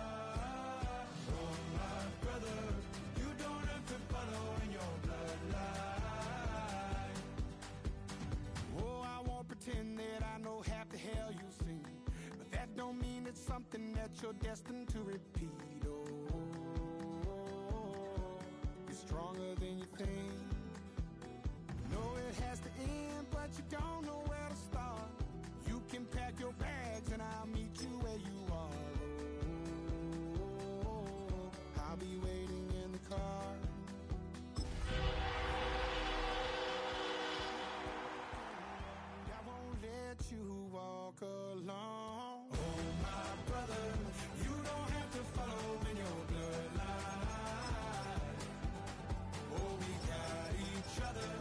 Oh, my brother, you don't have to follow in your bloodline.
Oh, I won't pretend that I know half the hell you've seen, but that don't mean it's something that you're destined to repeat. Oh, you're stronger than you think. You know it has to end, but you don't know where to start. You can pack your bags and I'll meet you where you are. Oh, I'll be waiting in the car. I won't let you walk alone.
Oh, my brother, you don't have to follow in your bloodline. Oh, we got each other,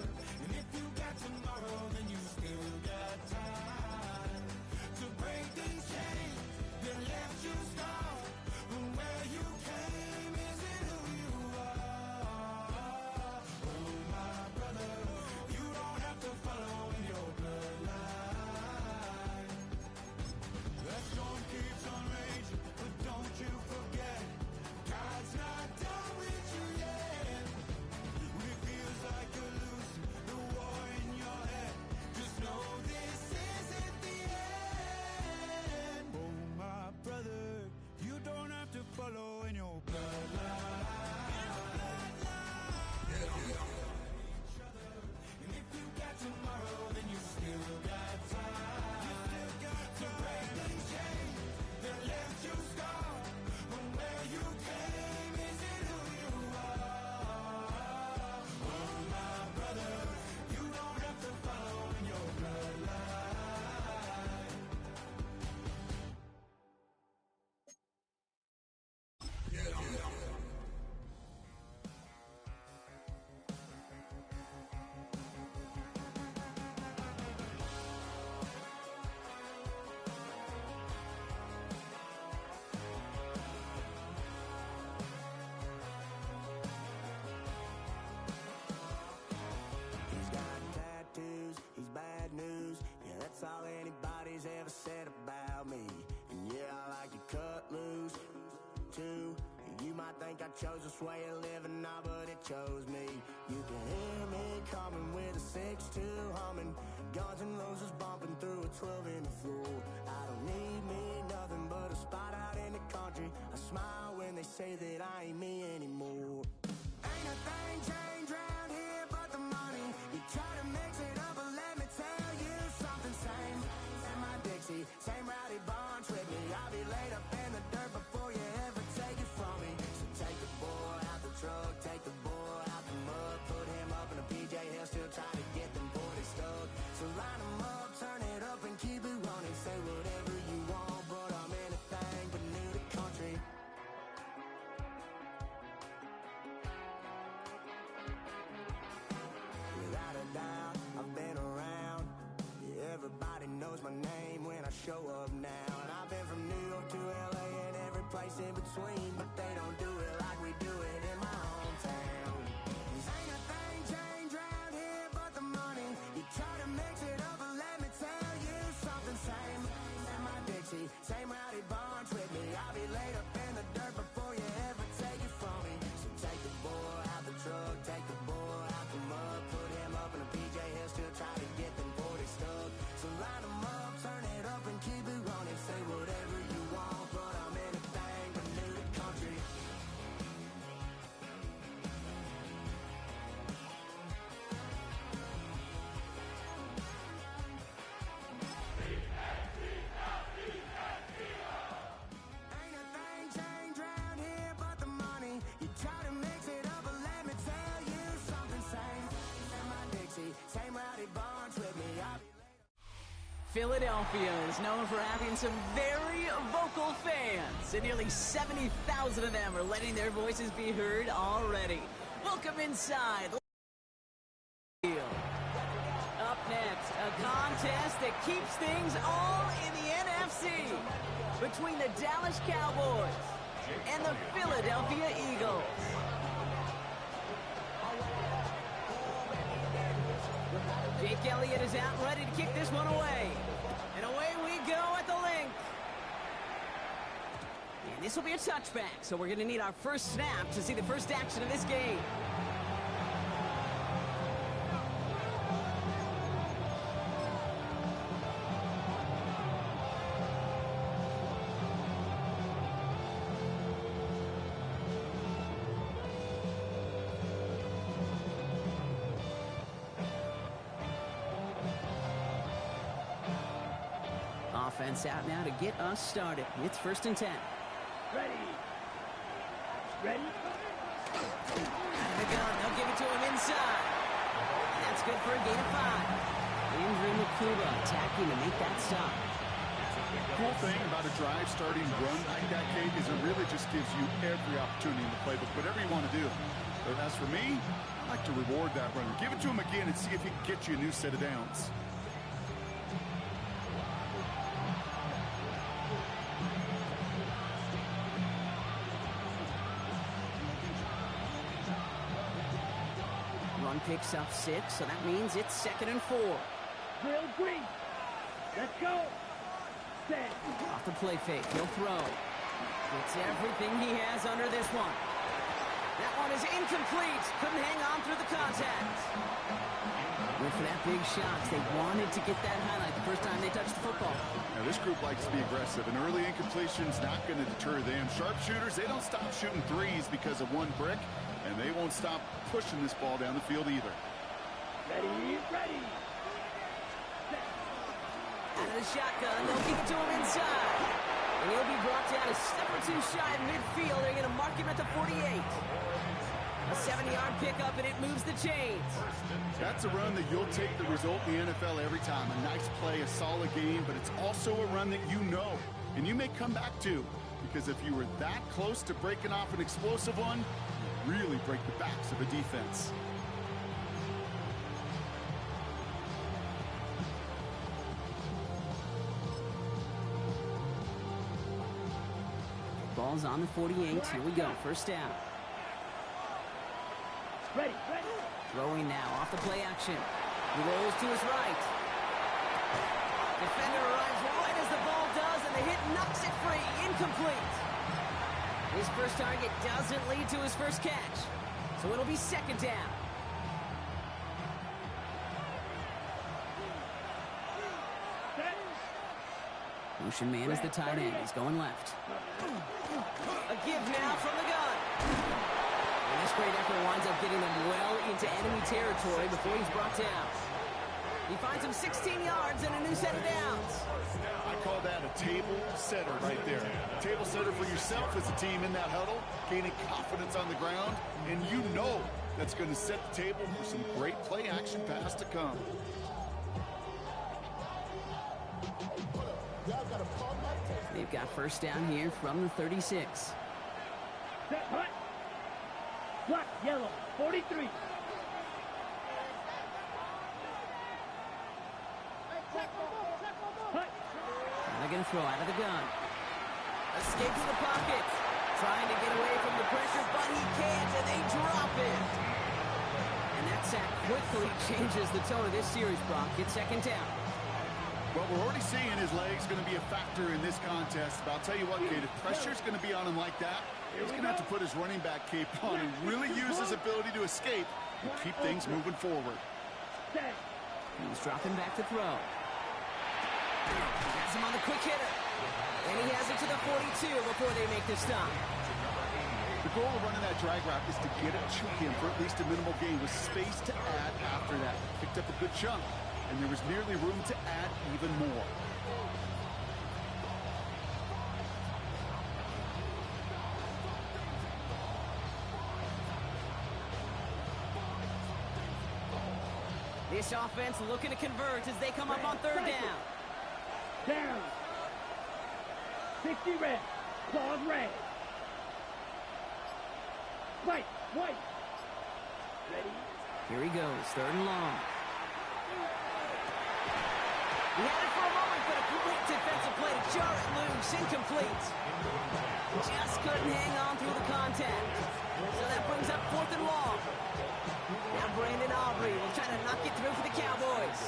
and if you got tomorrow, then you still got time to break these chains that left you scarred from where you came. Is it who you are? Oh, my brother, you don't have to follow in your bloodline. That storm keeps on raging, but don't you forget, God's not done with you yet. When it feels like you're losing the war in your head, just know this isn't the end. Oh, my brother, you don't have to follow in your bloodline. And if you got tomorrow, then you still got time to break these chains that left you scarred from where you came. Is it who you are? Oh, my brother, you don't have to follow in your bloodline.
He's got tattoos, he's bad news. Yeah, that's all anybody's ever said about me. And yeah, I like to cut loose, too. You might think I chose this way of living now, but it chose me. You can hear me coming with a 6-2 humming, Guns N' Roses bumping through a 12-inch floor. I don't need me nothing but a spot out in the country. I smile when they say that I ain't me anymore. Ain't a thing changed round here but the money. You try to mix it up, but let me tell you something. Same in my Dixie, same I show up now. And I've been from New York to LA and every place in between, but they don't do it like we do it in my hometown. 'Cause ain't a thing changed round here but the money. You try to mix it up, but let me tell you something. Same in my Dixie, same rowdy bunch with me. I'll be laid up in the dirt before you ever take it from me. So take the boy out the truck, take the boy out the mud, put him up in a PJ, he'll still try to get them 40 stuck. So line them up, turn it up and keep it running. Say whatever you want, but I'm anything but new to country. Ain't a thing changed round here but the money. You try to mix it up, but let me tell you something. Same in my Dixie, same rowdy bunch with me. I'll be
Philadelphia is known for having some very vocal fans, and nearly 70,000 of them are letting their voices be heard already. Welcome inside. Up next, a contest that keeps things all in the NFC between the Dallas Cowboys and the Philadelphia Eagles. Jake Elliott is out and ready to kick this one away. And away we go at the link. And this will be a touchback, so we're going to need our first snap to see the first action of this game. Offense out now to get us started. It's 1st and 10.
Ready. Ready.
Out of the gun. They'll give it to him inside. And that's good for a gain of 5. Andrew Makuba attacking to make that stop.
The cool thing about a drive starting run like that, Kate, is it really just gives you every opportunity in the playbook, whatever you want to do. But as for me, I like to reward that runner. Give it to him again and see if he can get you a new set of downs.
Run picks up 6, so that means it's 2nd and 4.
Drill green. Let's go. Set.
Off the play fake, he'll throw. Gets everything he has under this one. That one is incomplete. Couldn't hang on through the contact. Went for that big shot. They wanted to get that highlight the first time they touched the football.
Now, this group likes to be aggressive. An early incompletion's not going to deter them. Sharpshooters, they don't stop shooting threes because of one brick, and they won't stop pushing this ball down the field either.
Ready, ready.
Out of the shotgun, they'll kick it to him inside. And he'll be brought down a step or two shy of midfield. They're going to mark him at the 48. A 70-yard pickup, and it moves the chains.
That's a run that you'll take the result in the NFL every time. A nice play, a solid game, but it's also a run that you know, and you may come back to. Because if you were that close to breaking off an explosive one, you really break the backs of a defense.
Ball's on the 48. Here we go. First down.
Ready, ready.
Throwing now off the play action. He rolls to his right. Defender arrives right as the ball does, and the hit knocks it free. Incomplete. His first target doesn't lead to his first catch. So it'll be 2nd down. Motion man is the tight end. He's going left. A give now from the gun. And this great effort winds up getting them well into enemy territory before he's brought down. He finds him 16 yards and a new set of downs.
I call that a table setter right there. A table setter for yourself as a team in that huddle, gaining confidence on the ground, and you know that's going to set the table for some great play action pass to come.
They've got first down here from the 36.
Set, hut. Black, yellow, 43. Hut.
they're going to throw out of the gun. Escapes the pocket. Trying to get away from the pressure, but he can't, and they drop it. And that sack quickly changes the tone of this series, Brock. It's second down.
Well, we're already seeing his legs going to be a factor in this contest. But I'll tell you what, Kate, if pressure's going to be on him like that, he's going to have to put his running back cape on and really use his ability to escape and keep things moving forward.
He's dropping back to throw. He has him on the quick hitter. And he has it to the 42 before they make the stop.
The goal of running that drag route is to get it to him for at least a minimal gain with space to add after that. Picked up a good chunk, and there was nearly room to add even more.
This offense looking to convert as they come up on third down.
Down. 60 red. Claws red. White. White. Ready?
Here he goes. Third and long. He had it for a moment, but a great defensive play to jar it loose. Incomplete. Just couldn't hang on through the contact. So that brings up fourth and long. Now Brandon Aubrey will try to knock it through for the Cowboys.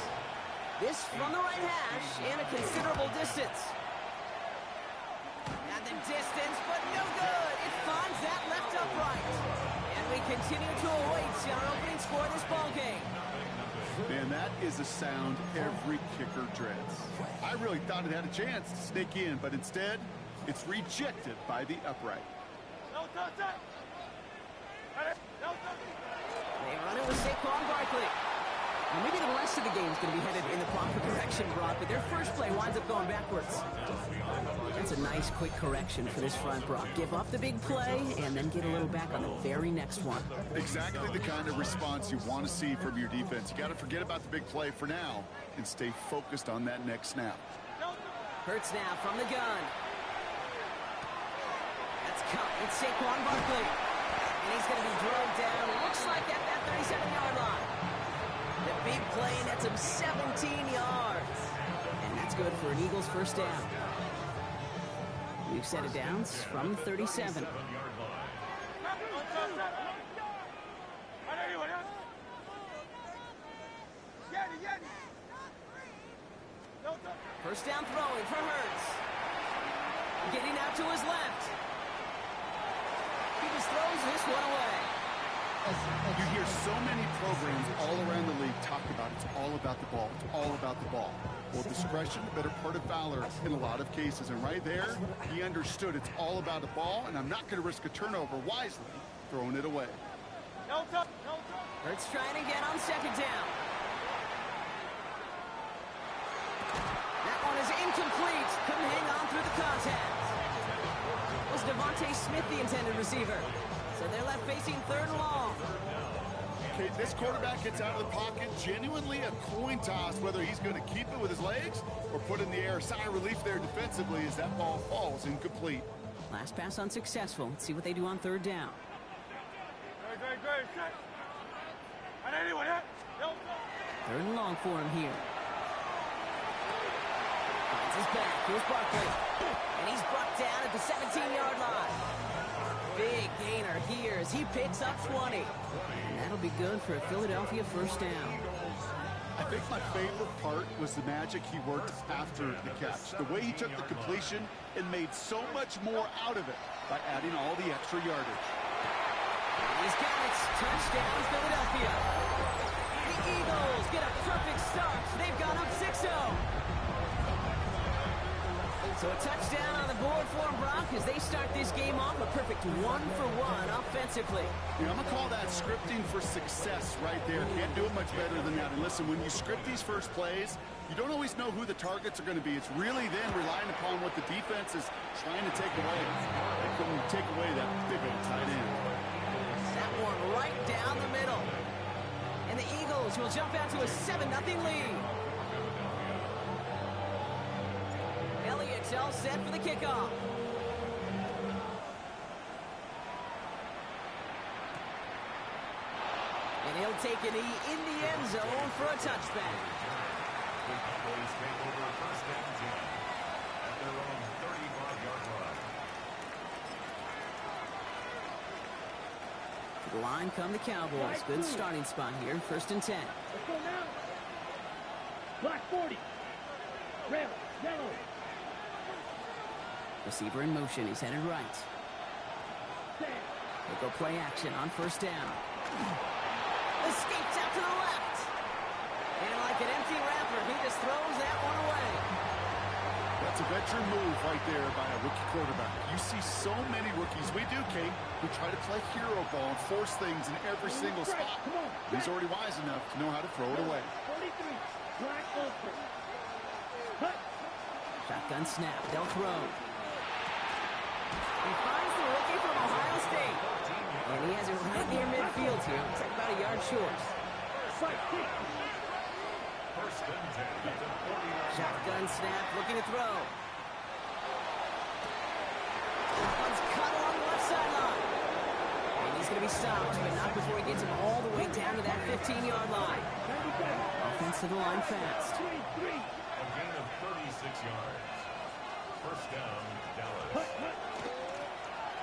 This from the right hash and a considerable distance. At the distance, but no good. It finds that left upright. And we continue to await our opening score of this ballgame.
Man, that is a sound every kicker dreads. I really thought it had a chance to sneak in, but instead, it's rejected by the upright.
They run it with Saquon Barkley. Now maybe the rest of the game is going to be headed in the proper direction, Brock, but their first play winds up going backwards. That's a nice quick correction for this front, Brock. Give up the big play and then get a little back on the very next one.
Exactly the kind of response you want to see from your defense. You got to forget about the big play for now and stay focused on that next snap.
Hurts now from the gun. That's cut. It's Saquon Barkley. And he's going to be dragged down. Looks like at that 37-yard line. The big play nets him 17 yards. And that's good for an Eagles first down. We've set it down from 37. First down throwing for Hurts. Getting out to his left. He just throws this one away.
You hear so many programs all around the league talk about it's all about the ball. It's all about the ball. Well, discretion, the better part of valor in a lot of cases. And right there, he understood it's all about the ball, and I'm not going to risk a turnover wisely, throwing it away.
Hurts trying again on second down. That one is incomplete. Couldn't hang on through the contact. Was Devontae Smith the intended receiver? So they're left facing third and long.
Okay, this quarterback gets out of the pocket, genuinely a coin toss whether he's going to keep it with his legs or put it in the air. Sigh of relief there defensively as that ball falls incomplete.
Last pass unsuccessful. Let's see what they do on third down. Third and long for him here. Finds his back. Here's Barkley. And he's brought down at the 17-yard line. Big gainer here as he picks up 20. And that'll be good for a Philadelphia first down.
I think my favorite part was the magic he worked after the catch. The way he took the completion and made so much more out of it by adding all the extra yardage.
He's got it. Touchdown, Philadelphia. The Eagles get a perfect start. They've gone up 6-0. So a touchdown on the board for them, Brock, as they start this game off a perfect 1-for-1 offensively.
Yeah, I'm going to call that scripting for success right there. Can't do it much better than that. And listen, when you script these first plays, you don't always know who the targets are going to be. It's really then relying upon what the defense is trying to take away. They couldn't take away that big old tight end.
That one right down the middle. And the Eagles will jump out to a 7-0 lead. Elliott's all set for the kickoff. And he'll take a knee in the end zone for a touchback.
their own 35-yard line.
To the line come the Cowboys. Good starting spot here. 1st and 10.
Let's go now. Black 40. Red, yellow.
Receiver in motion. He's headed right. They go play action on 1st down. Escapes out to the left. And like an empty wrapper, he just throws that one away.
That's a veteran move right there by a rookie quarterback. You see so many rookies, we do, Kate, who try to play hero ball and force things in every single spot. He's already wise enough to know how to throw it away.
43. Black ultra.
Shotgun snap. They'll throw. He finds the rookie from Ohio State. And he has it right near midfield here. Looks like about a yard short. Shotgun snap, looking to throw. That one's cut along the left sideline. And he's going to be stopped, but not before he gets him all the way down to that 15-yard line. Offense to the line fast.
A gain of 36 yards. 1st down, Dallas.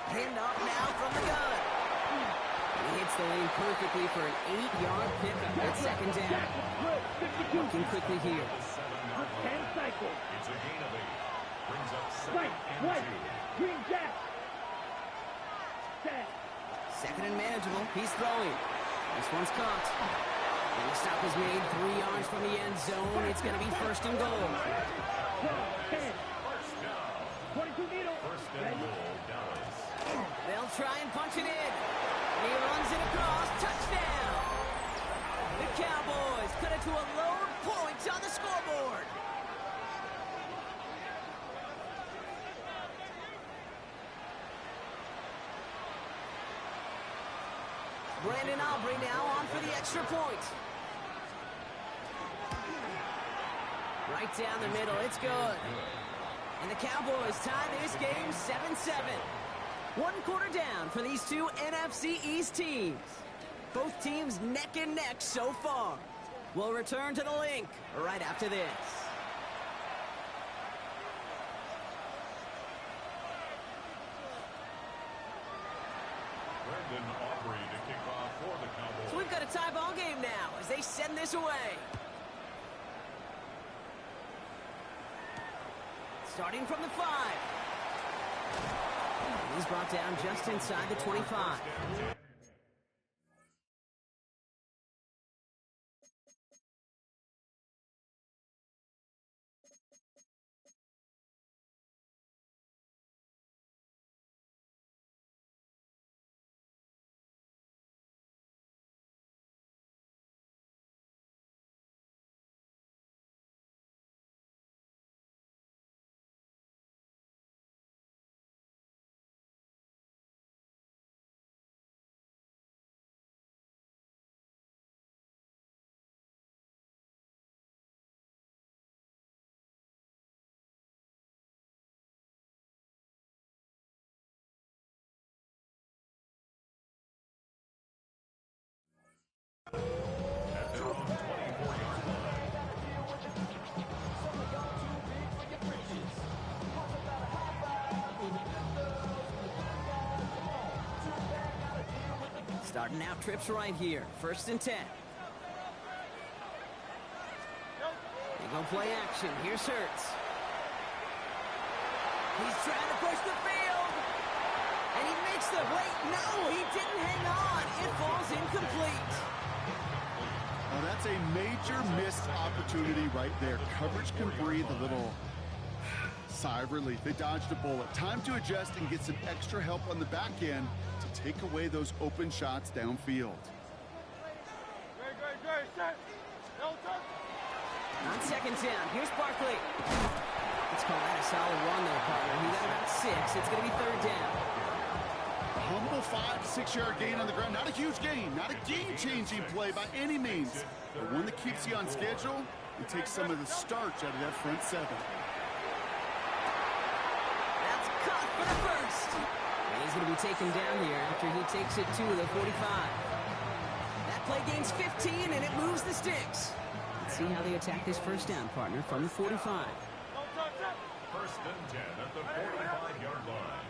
Hand off now from the gun. He hits the lane perfectly for an 8-yard pickup at 2nd down. Working quickly here.
It's a gain of 8. Brings up 2nd and 2.
Green jack.
2nd and manageable. He's throwing. This one's caught. And the stop is made 3 yards from the end zone. It's going to be 1st and goal.
22 needle.
1st and goal, Dallas.
They'll try and punch it in. He runs it across. Touchdown. The Cowboys cut it to a load point on the scoreboard. Brandon Aubrey now on for the extra point. Right down the middle. It's good. And the Cowboys tie this game 7-7. 1 quarter down for these two NFC East teams. Both teams neck and neck so far. We'll return to the link right after this.
Brandon Aubrey to kick off for the Cowboys.
So we've got a tie ball game now as they send this away. Starting from the 5. He's brought down just inside the 25.
At their own 24-yard line.
Starting out trips right here. 1st and 10. They go play action. Here's Hurts. He's trying to push the field. And he makes the wait. No, he didn't hang on. It falls incomplete.
Now that's a major missed opportunity right there. Coverage can breathe a little sigh of relief. They dodged a bullet. Time to adjust and get some extra help on the back end to take away those open shots downfield.
On 2nd down, here's Barkley. Let's call that a solid run there, partner. He got about 6. It's going to be 3rd down.
A humble 5 to 6 yard gain on the ground. Not a huge gain, not a game-changing play by any means, but one that keeps you on schedule and takes some of the starch out of that front 7.
That's caught for the 1st. And he's going to be taken down here after he takes it to the 45. That play gains 15, and it moves the sticks. Let's see how they attack this 1st down, partner, from the 45.
1st First and 10 at the 45-yard line.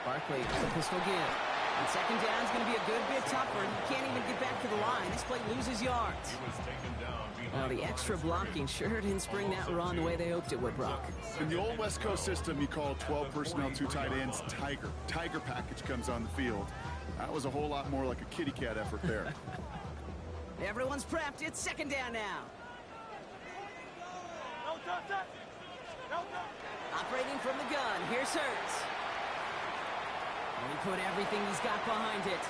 Barkley with the pistol give. And second down is going to be a good bit tougher. He can't even get back to the line. This play loses yards.
He was taken down
Well, the extra blocking sure didn't spring that run the way they hoped it would, Brock.
In the old West Coast system, you call 12 personnel, 2 tight ends, Tiger. Tiger package comes on the field. That was a whole lot more like a kitty cat effort there.
Everyone's prepped. It's second down now. Operating from the gun. Here's Hurts. And he put everything he's got behind it.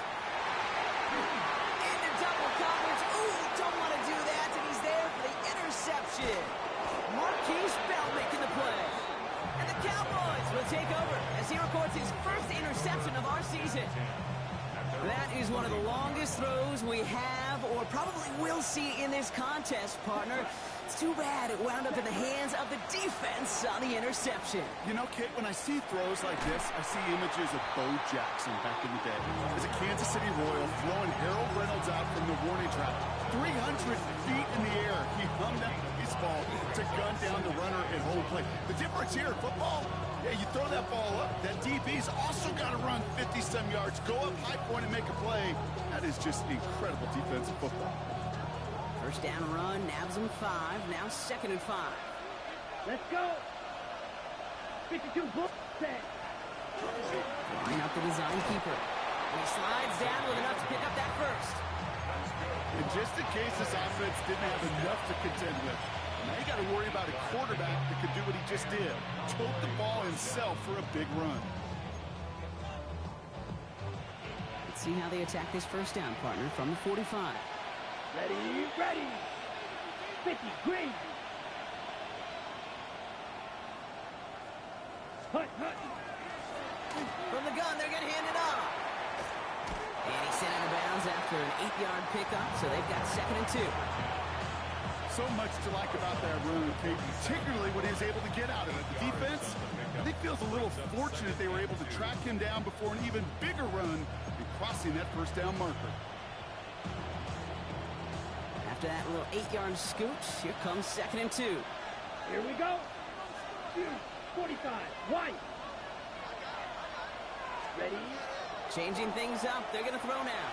Into double coverage. Ooh, don't want to do that. And he's there for the interception. Marquise Bell making the play. And the Cowboys will take over as he records his first interception of our season. That is one of the longest throws we have or probably will see in this contest, partner. It's too bad it wound up in the hands of the defense on the interception.
You know, Kate, when I see throws like this, I see images of Bo Jackson back in the day. As a Kansas City Royal throwing Harold Reynolds out from the warning track. 300 feet in the air, he hung that baseball to gun down the runner at home plate. The difference here in football, yeah, you throw that ball up, that DB's also got to run 50-some yards, go up high point and make a play. That is just incredible defensive football.
First down run, nabs him 5, now second and 5.
Let's go. 52 book set.
Line up the design keeper. And he slides down with enough to pick up that first.
And just in case this offense didn't have enough to contend with, now you got to worry about a quarterback that could do what he just did. Tote the ball himself for a big run.
Let's see how they attack this first down, partner, from the 45.
Ready, ready. 50, green. Hut, hut.
From the gun, they're going to hand it off. And he's sent out of bounds after an 8-yard pickup, so they've got second and 2.
So much to like about that run, Kate, particularly what he was able to get out of it. The defense, I think, feels a little fortunate they were able to track him down before an even bigger run and crossing that first down marker.
After that little 8-yard scoot, here comes second and 2.
Here we go. 45, white. Ready?
Changing things up. They're going to throw now.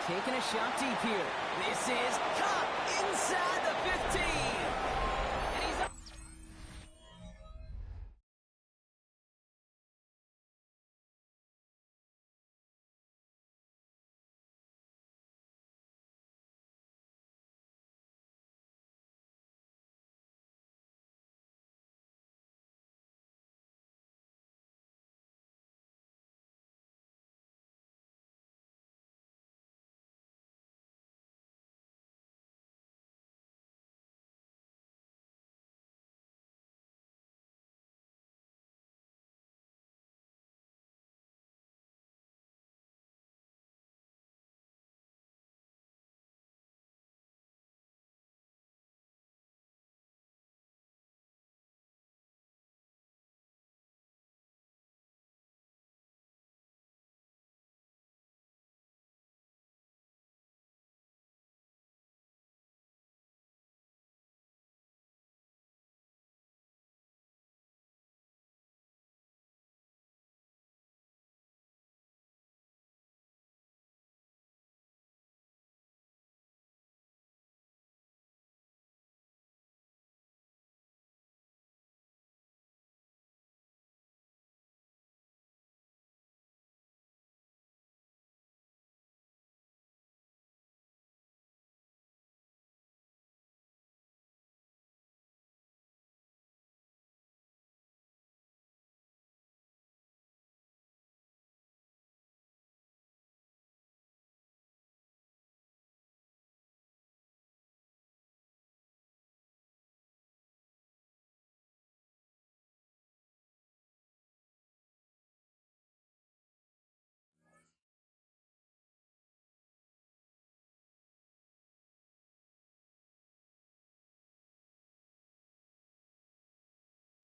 Taking a shot deep here. This is caught inside the 15. And he's up.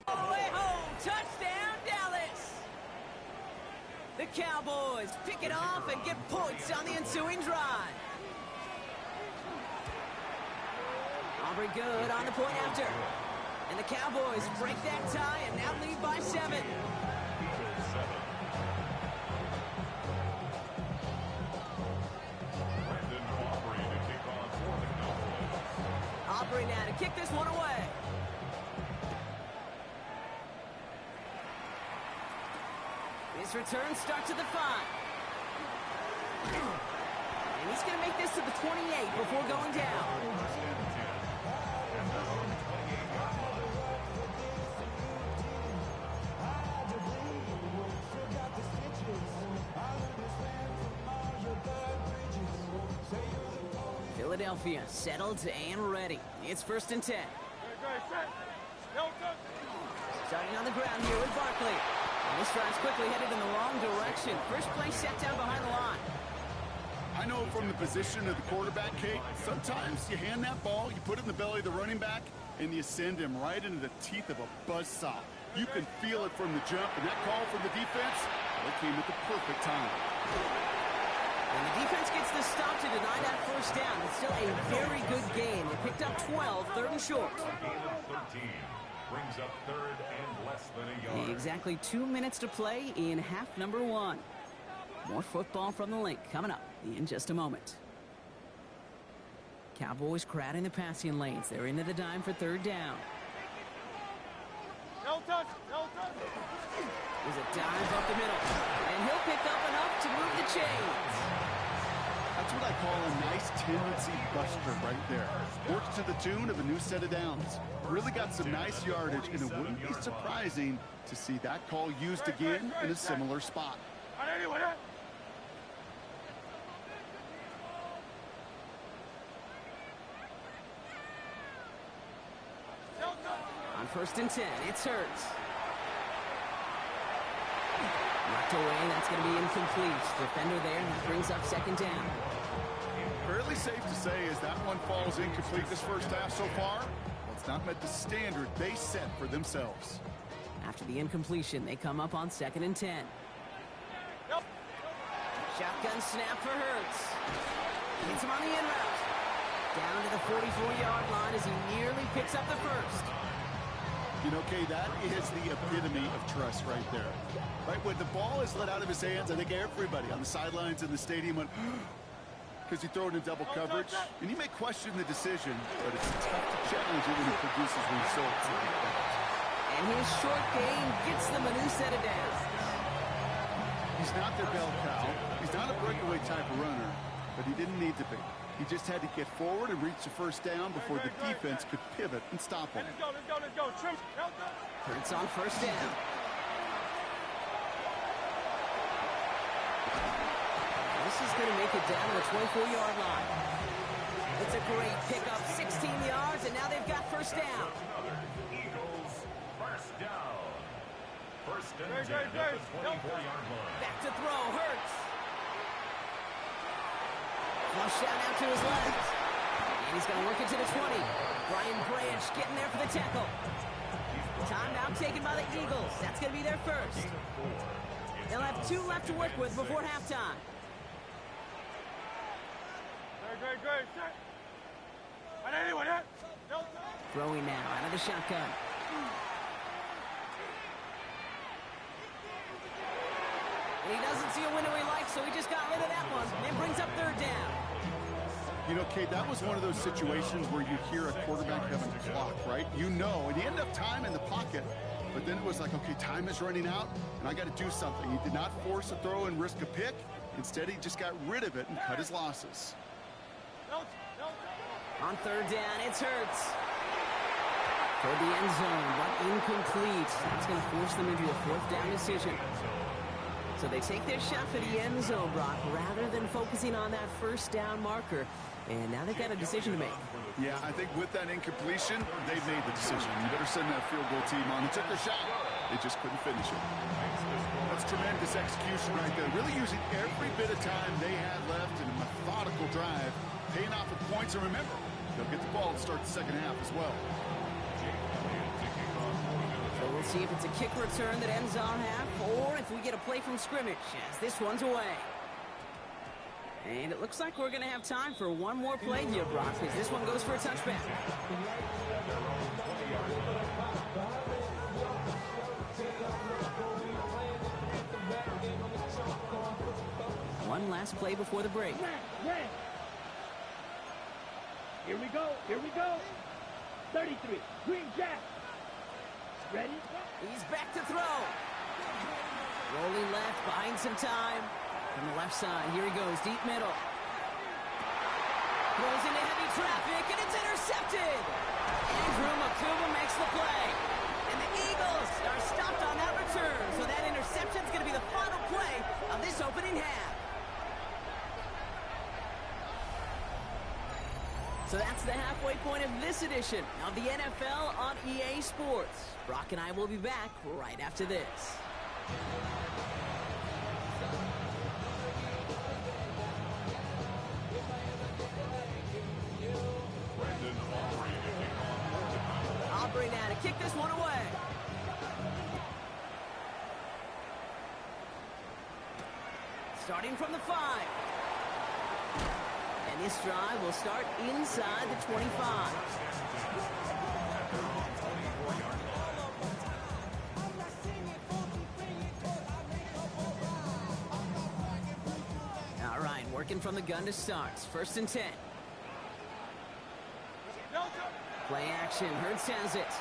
All the way home. Touchdown, Dallas. The Cowboys pick it off and get points on the ensuing drive. Aubrey good on the point after. And the Cowboys break that tie and now lead by 7. Aubrey now to kick this one away. His return starts at the 5. And he's going to make this to the 28 before going down. Philadelphia settled and ready. It's 1st and 10. Starting on the ground here with Barkley. And this drive's quickly headed in the wrong direction. First play set down behind the line.
I know from the position of the quarterback, Kate, sometimes you hand that ball, you put it in the belly of the running back, and you send him right into the teeth of a buzzsaw. You can feel it from the jump, and that call from the defense, it came at the perfect time.
And the defense gets the stop to deny that first down. It's still a very good game. They picked up 12, 3rd and short.
Brings up 3rd and less than a yard.
Exactly 2 minutes to play in half number 1. More football from the link coming up in just a moment. Cowboys crowding the passing lanes. They're into the dime for 3rd down.
No touch, no touch.
There's a dive up the middle. And he'll pick up enough to move the chains.
That's what I call a nice tendency buster right there. Works to the tune of a new set of downs. Really got some nice yardage, and it wouldn't be surprising to see that call used again in a similar spot.
On 1st and 10, it's Hurts. Knocked away, that's going to be incomplete. Defender there, that brings up 2nd down.
Fairly safe to say as that one falls incomplete this first half so far, well, it's not met the standard they set for themselves.
After the incompletion, they come up on 2nd and 10. Shotgun snap for Hurts. Hits him on the in route. Down to the 44-yard line as he nearly picks up the first.
You know, Kay, that is the epitome of trust right there. Right when the ball is let out of his hands, I think everybody on the sidelines in the stadium went, because you throw it in double coverage, and you may question the decision, but it's tough to challenge it when it produces results like that.
And his short game gets them a new set of downs.
He's not their bell cow. He's not a breakaway type of runner, but he didn't need to be. He just had to get forward and reach the first down before the defense could pivot and stop him.
Let's go.
Hurts on 1st down. This is going to make it down to the 24-yard line. It's a great pickup, 16 yards, and now they've got 1st down.
Eagles, 1st down. 1st and 10 at the 24-yard line.
Back to throw, Hurts. Flush out to his left. And he's going to work it to the 20. Brian Branch getting there for the tackle. Timeout taken by the Eagles. That's going to be their first. They'll have 2 left to work with before halftime. Throwing now out of the shotgun. And he doesn't see a window he likes, so he just got rid of that one. And brings up 3rd down.
You know, Kate, that was one of those situations where you hear a quarterback having a clock, right? You know, and he ended up time in the pocket. But then it was like, okay, time is running out, and I got to do something. He did not force a throw and risk a pick. Instead, he just got rid of it and cut his losses.
On 3rd down, it's Hurts. For the end zone, but incomplete. That's going to force them into a 4th down decision. So they take their shot for the end zone, Brock, rather than focusing on that 1st down marker. And now they've got a decision to make.
Yeah, I think with that incompletion, they've made the decision. You better send that field goal team on. They took their shot. They just couldn't finish it. That's tremendous execution right there. Really using every bit of time they had left in a methodical drive, paying off with points. And remember, they'll get the ball to start the 2nd half as well.
So we'll see if it's a kick return that ends on half, or if we get a play from scrimmage as this one's away. And it looks like we're going to have time for one more play here, Brock, because this one goes for a touchback. one last play before the break.
Red. Here we go. 33. Green Jack. Ready?
He's back to throw. Rolling left, buying some time. From the left side, here he goes, deep middle. Throws into heavy traffic, and it's intercepted. Andrew Makuba makes the play. And the Eagles are stopped on that return. So that interception is going to be the final play of this opening half. So that's the halfway point of this edition of the NFL on EA Sports. Brock and I will be back right after this. Aubrey now to kick this one away. Starting from the 5. And this drive will start inside the 25. All right, working from the gun to start. 1st and 10. Play action. Hurts has it.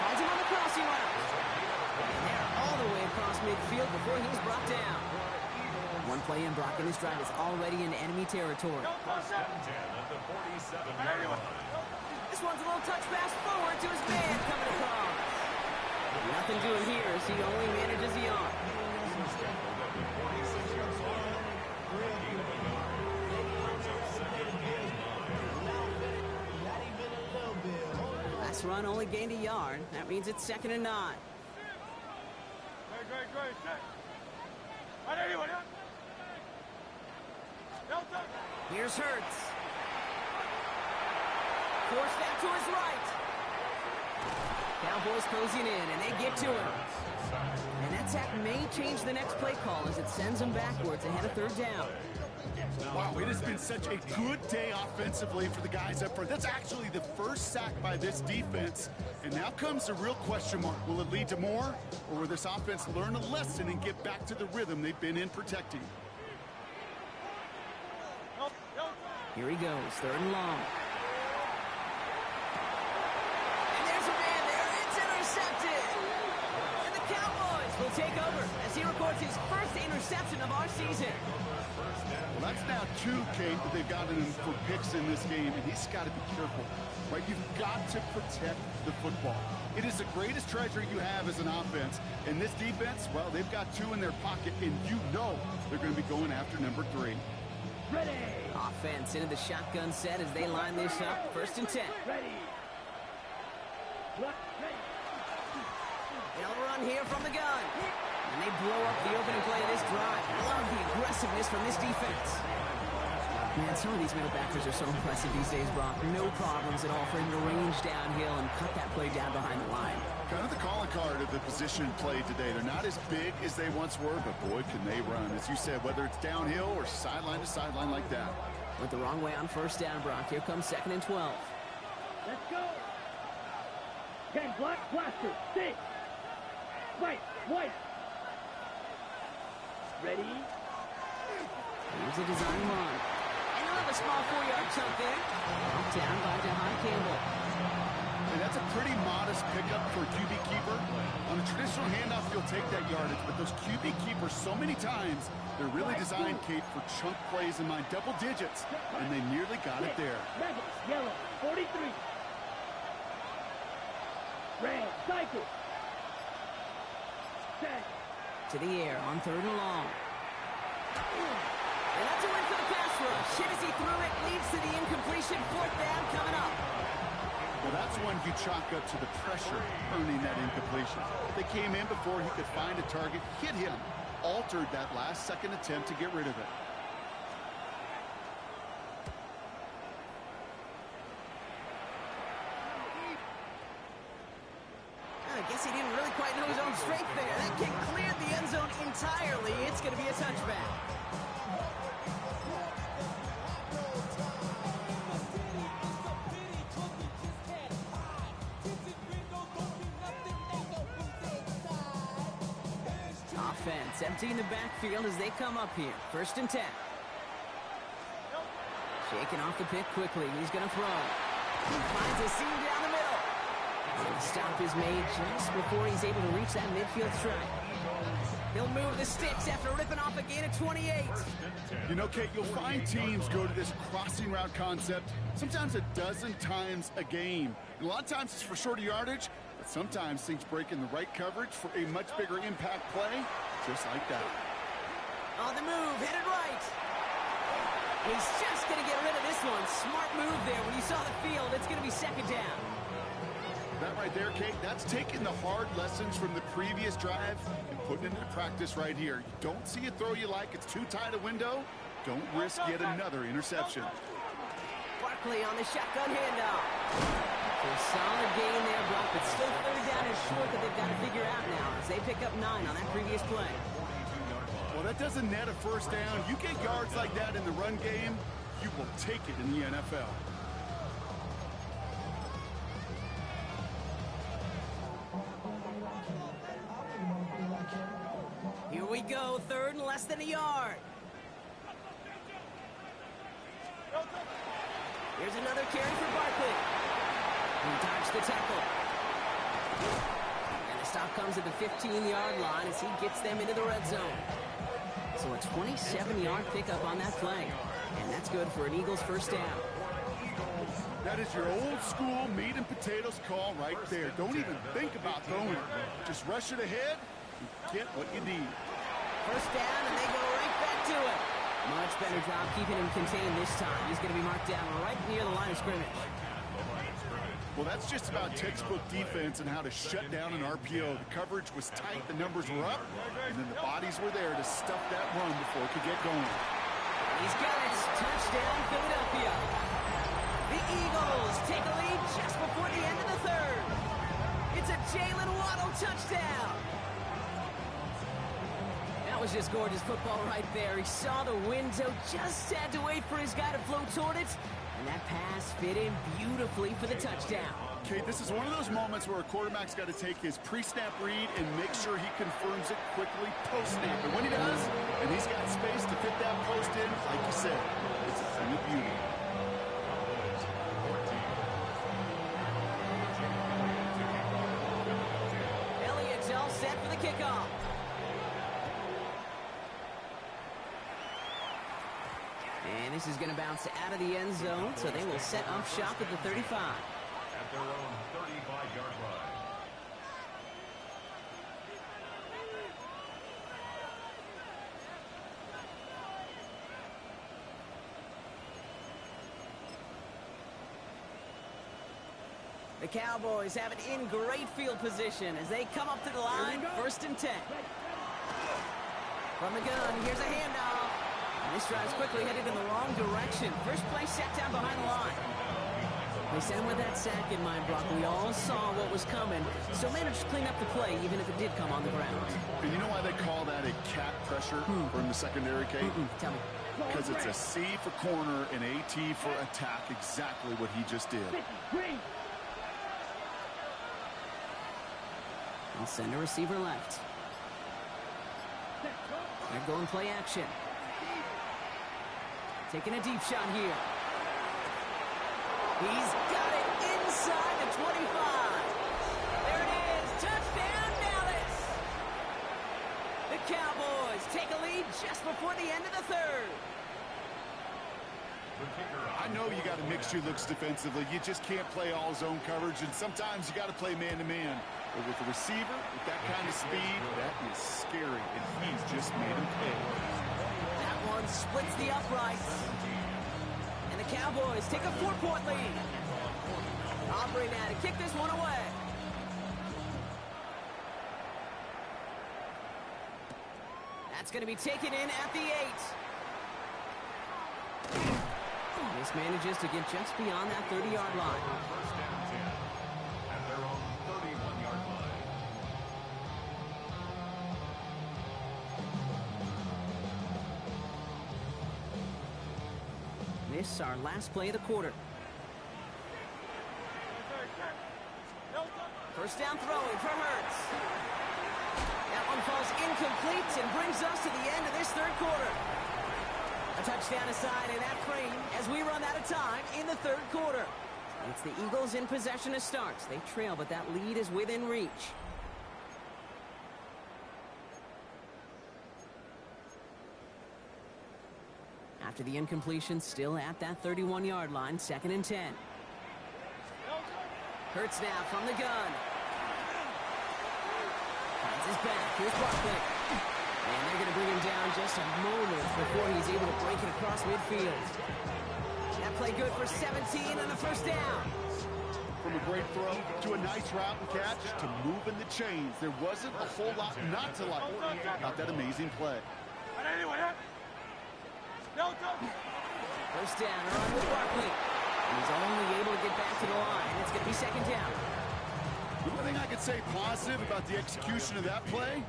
Finds him on the crossing route. And they're all the way across midfield before he's brought down. One play in, Brock, and this drive is already in enemy territory. This one's a little touch pass forward to his man coming across. Nothing doing here as he only manages the arm. Last run only gained a yard. That means it's 2nd and 9. Here's Hurts. Forced back to his right. Cowboys closing in, and they get to him. And that sack may change the next play call as it sends them backwards ahead of 3rd down.
Wow, it has been such a good day offensively for the guys up front. That's actually the first sack by this defense. And now comes the real question mark. Will it lead to more? Or will this offense learn a lesson and get back to the rhythm they've been in protecting?
Here he goes, 3rd and long. And there's a man there. It's intercepted. And the Cowboys will take over as he records his first interception of our season.
Well, that's now 2, Kate, that they've gotten him for picks in this game, and he's got to be careful, right? You've got to protect the football. It is the greatest treasure you have as an offense, and this defense, well, they've got 2 in their pocket, and you know they're going to be going after number 3.
Ready.
Offense into the shotgun set as they line this up. 1st and 10.
Ready.
They'll run here from the gun. And they blow up the opening play of this drive. Love the aggressiveness from this defense. Man, some of these middle backers are so impressive these days, Brock. No problems at all for him to range downhill and cut that play down behind the line.
Kind of the calling card of the position played today. They're not as big as they once were, but boy, can they run. As you said, whether it's downhill or sideline to sideline like that.
Went the wrong way on 1st down, Brock. Here comes 2nd and 12.
Let's go. 10 black blaster. 6. Right. White. Ready.
Here's a design run. And another small 4-yard chunk there. Knocked down by DeHaan Campbell.
And that's a pretty modest pickup for a QB keeper. On a traditional handoff, you'll take that yardage, but those QB keepers, so many times, they're really designed, Kate, for chunk plays in my double digits, and they nearly got it there.
Yellow, 43. Red, cycle.
To the air on 3rd and long. And that's a win for the pass rush. Hit as he threw it, leads to the incompletion. 4th down coming up.
Well, that's one you chalk up to the pressure earning that incompletion. They came in before he could find a target, hit him, altered that last second attempt to get rid of it.
I guess he didn't really quite know his own strength there. That kick cleared the end zone entirely. It's going to be a touchback. defense, emptying the backfield as they come up here. 1st and 10. Shaking off the pick quickly. He's going to throw. He finds a seam down the middle. And the stop is made just before he's able to reach that midfield strike. He'll move the sticks after ripping off a gain of 28.
You know, Kate, you'll find teams go to this crossing route concept sometimes a dozen times a game. And a lot of times it's for shorter yardage, but sometimes things break in the right coverage for a much bigger impact play, just like that.
On the move, headed right. He's just going to get rid of this one. Smart move there. When you saw the field, it's going to be 2nd down.
That right there, Kate, that's taking the hard lessons from the previous drive and putting it into practice right here. You don't see a throw you like, it's too tight a window, don't risk yet another interception.
Barkley on the shotgun handoff. So a solid gain there, Brock, but still 3rd down and short that they've got to figure out now as they pick up 9 on that previous play.
Well, that doesn't net a 1st down. You get yards like that in the run game, you will take it in the NFL.
Here we go, 3rd and less than a yard. Here's another carry for Barkley. He dodged the tackle. And the stop comes at the 15-yard line as he gets them into the red zone. So a 27-yard pickup on that play. And that's good for an Eagles 1st down.
That is your old school meat and potatoes call right there. Don't even think about throwing it. Just rush it ahead and get what you need.
1st down, and they go right back to it. Much better job keeping him contained this time. He's going to be marked down right near the line of scrimmage.
Well, that's just about textbook defense and how to shut down an RPO. The coverage was tight, the numbers were up, and then the bodies were there to stuff that run before it could get going.
He's got it. Touchdown, Philadelphia. The Eagles take a lead just before the end of the 3rd. It's a Jalen Waddle touchdown. That was just gorgeous football right there. He saw the window, just had to wait for his guy to float toward it, and that pass fit in beautifully for the touchdown.
Okay, this is one of those moments where a quarterback's got to take his pre-snap read and make sure he confirms it quickly post-snap. And when he does, and he's got space to fit that post in, like you said, it's a thing of beauty.
Elliott's all set for the kickoff. And this is going to bounce out of the end zone, so they will set up shop at the 35.
At their own 35-yard line.
The Cowboys have it in great field position as they come up to the line, 1st and 10. From the gun, here's a handoff. And this drive's quickly headed in the wrong direction. First play set down behind the line. They sent him with that sack in mind, Brock. We all saw what was coming, so managed to clean up the play, even if it did come on the ground.
And you know why they call that a cat pressure from the secondary, Kate?
Tell me.
Because it's a C for corner and a T for attack, exactly what he just did.
I'll send a receiver left. They're going play action. Taking a deep shot here. He's got it inside the 25. There it is. Touchdown, Dallas. The Cowboys take a lead just before the end of the 3rd.
I know you got to mix your looks defensively. You just can't play all zone coverage, and sometimes you got to play man-to-man. But with the receiver, with that kind of speed, that is scary, and he's just made him pay.
That one splits the uprights. And the Cowboys take a 4-point lead. Aubrey now to kick this one away. That's going to be taken in at the 8. This manages to get just beyond that 30-yard line.
First down 10 at their own 31-yard line.
This is our last play of the quarter. First down throwing for Hurts. That one falls incomplete, and brings us to the end of this third quarter. A touchdown aside in that frame as we run out of time in the third quarter. It's the Eagles in possession to start. They trail, but that lead is within reach. After the incompletion, still at that 31-yard line, 2nd and 10. Hurts now from the gun. Finds his back. Here's Barkley. And they're going to bring him down just a moment before he's able to break it across midfield. That play good for 17 and a first down.
From a great throw to a nice route and catch to moving the chains, there wasn't a whole lot not to like about that amazing play.
First down, run with Barkley. And he's only able to get back to the line. It's going to be 2nd down.
The only thing I could say positive about the execution of that play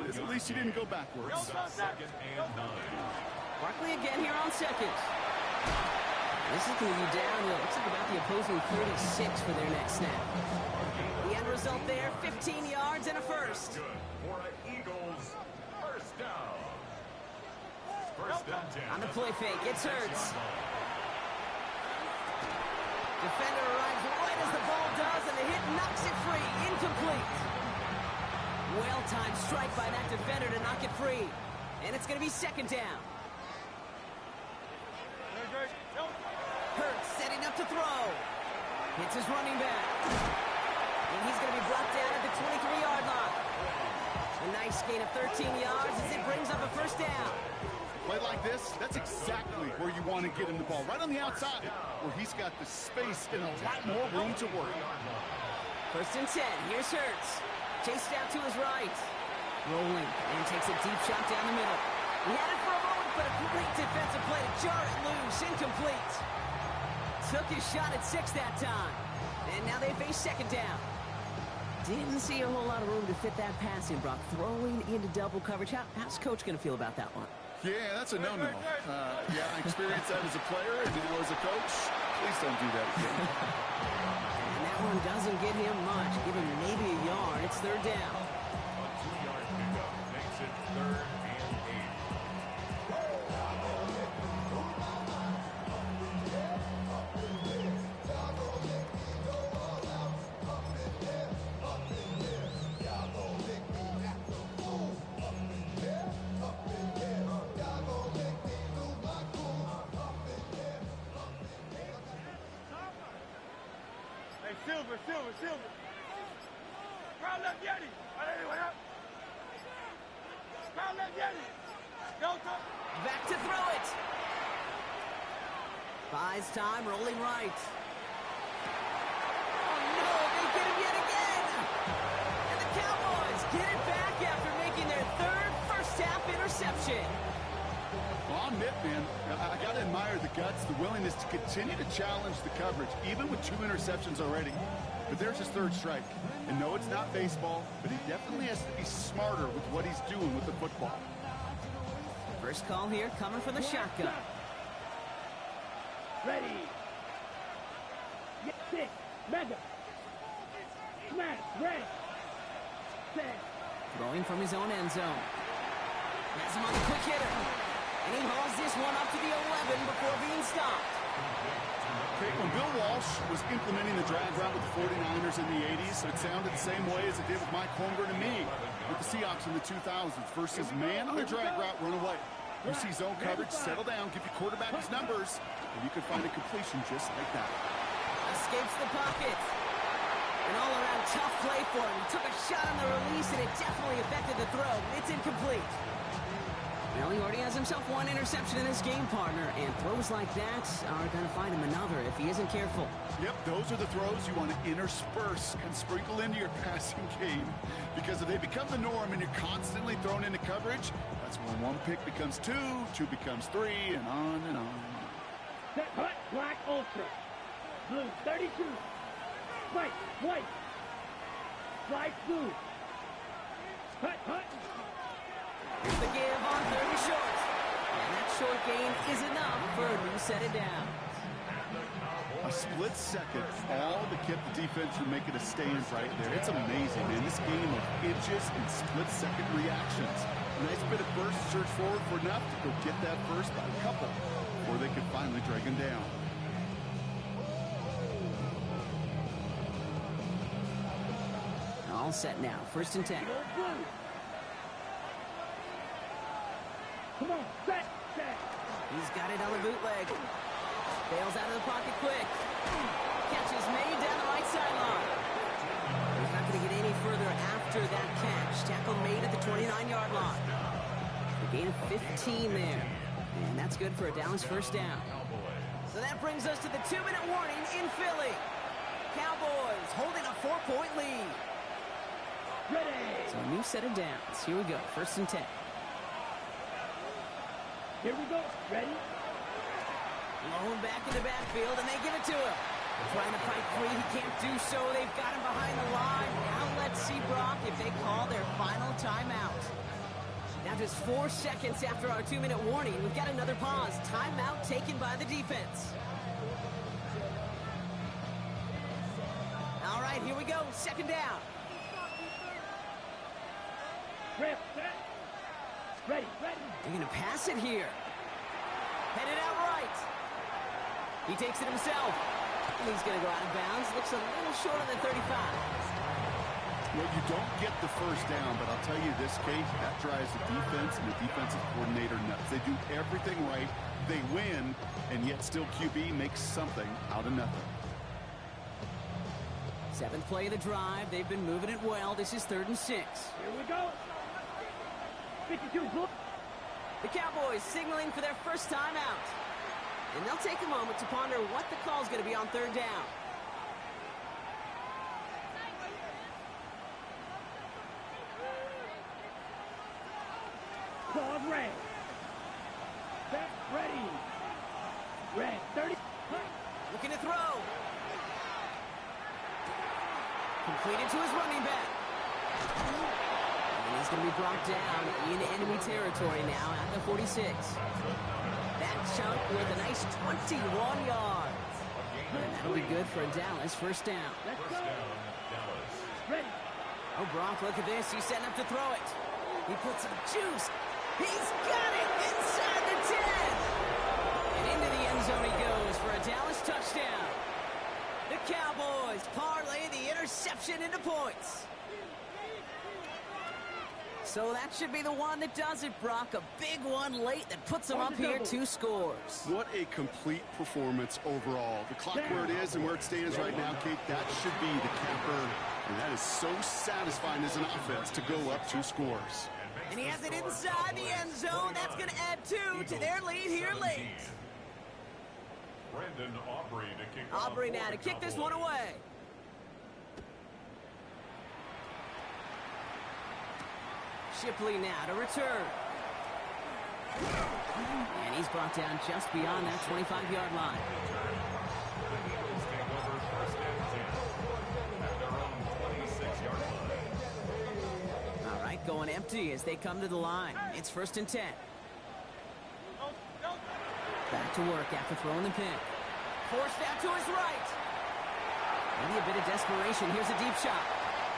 is at least he didn't go backwards.
2nd and 9.
Barkley again here on 2nd. This is going to be down, it looks like about the opposing 36 for their next snap. The end result there, 15 yards and a first.
Good for an Eagles first down. 1st and 10.
On the play fake, it's Hurts. Defender arrives right as the ball does, and the hit knocks it free. Incomplete. Well-timed strike by that defender to knock it free. And it's going to be 2nd down. Hurts setting up to throw. Hits his running back. And he's going to be brought down at the 23-yard line. A nice gain of 13 yards as it brings up a first down.
Play like this, that's exactly where you want to get him the ball. Right on the outside, where he's got the space and a lot more room to work.
1st and 10, here's Hurts. Chased out to his right. Rolling, and takes a deep shot down the middle. He had it for a moment, but a great defensive play to jar it loose. Incomplete. Took his shot at 6 that time. And now they face 2nd down. Didn't see a whole lot of room to fit that pass in, Brock. Throwing into double coverage. How's Coach going to feel about that one?
Yeah, that's a no-no. Yeah, I experienced that as a player and now as a coach. Please don't do that again.
And that one doesn't get him much. Give him maybe a yard. It's 3rd down.
A 2-yard pickup makes it 3rd and 8.
Silver. Crowd left Yeti. Crowd left Yeti.
Back to throw it. Buys time, rolling right. Oh no, they get him yet again. And the Cowboys get it back after making their 3rd first-half interception.
Well, I'll admit, man, I got to admire the guts, the willingness to continue to challenge the coverage, even with 2 interceptions already. But there's his 3rd strike. And no, it's not baseball, but he definitely has to be smarter with what he's doing with the football.
First call here coming from the shotgun.
Ready. Get 6. Mega. Smash. Ready. Set.
Throwing from his own end zone. Has him on the quick hitter. And he hauls this one up to the 11 before being stopped.
When Bill Walsh was implementing the drag route with the 49ers in the 80s, it sounded the same way as it did with Mike Holmgren and me with the Seahawks in the 2000s versus man on the drag route, run away. You see zone coverage, settle down, give your quarterback his numbers, and you can find a completion just like that.
Escapes the pocket. An all-around tough play for him. He took a shot on the release, and it definitely affected the throw. It's incomplete. Well, he already has himself 1 interception in his game, partner, and throws like that are going to find him another if he isn't careful.
Yep, those are the throws you want to intersperse and sprinkle into your passing game. Because if they become the norm and you're constantly thrown into coverage, that's when 1 pick becomes 2, 2 becomes 3, and on and on.
Set hut, black ultra. Blue 32. White, white. Slide blue. Hut.
Here's the give on 3rd and short. And that short gain is enough for a new set of downs.
A split second, all to keep the defense from making a stand right there. It's amazing, man. This game of inches and split-second reactions. A nice bit of burst, search forward for enough to go get that first by a couple, or they could finally drag him down.
All set now. 1st and 10.
Come on, set.
He's got it on the bootleg. Bails out of the pocket quick. Catch is made down the right sideline. He's not going to get any further after that catch. Tackle made at the 29-yard line. A gain of 15 there. And that's good for a Dallas 1st down. So that brings us to the 2-minute warning in Philly. Cowboys holding a 4-point lead.
Ready.
So a new set of downs. Here we go. 1st and 10.
Here we go. Ready?
Blown back in the backfield, and they give it to him. Trying to fight free. He can't do so. They've got him behind the line. Now let's see, Brock, if they call their final timeout. Now just 4 seconds after our 2-minute warning, we've got another pause. Timeout taken by the defense. All right, here we go. 2nd down.
Rip, set. Ready.
They're going to pass it here. Headed out right. He takes it himself. And he's going to go out of bounds. Looks a little short on the 35.
Well, you don't get the 1st down, but I'll tell you this, Kate, that drives the defense and the defensive coordinator nuts. They do everything right. They win, and yet still QB makes something out of nothing.
7th play of the drive. They've been moving it well. This is 3rd and 6.
Here we go. 52 blue.
The Cowboys signaling for their 1st timeout. And they'll take a moment to ponder what the call is going to be on 3rd down.
Pause, red. Set, ready. Red, 30.
Looking to throw. Completed to his running back. And he's going to be brought down in enemy territory now at the 46. That chunk with a nice 21 yards. And that'll be good for a Dallas 1st down.
Let's go. Ready.
Oh, Brock, look at this. He's setting up to throw it. He puts some juice. He's got it inside the 10. And into the end zone he goes for a Dallas touchdown. The Cowboys parlay the interception into points. So that should be the one that does it, Brock. A big one late that puts them up here 2 scores.
What a complete performance overall. The clock where it is and where it stands right now, Kate, that should be the capper. And that is so satisfying as an offense to go up 2 scores.
And he has it inside the end zone. That's going to add 2 to their lead here late.
Brandon Aubrey to kick
Aubrey now to kick this one away. Shipley now to return. And he's brought down just beyond that 25-yard line.
The Eagles take over 1st and 10 at their own 26-yard line.
All right, going empty as they come to the line. It's 1st and 10. Back to work after throwing the pick. Forced out to his right. Maybe a bit of desperation. Here's a deep shot.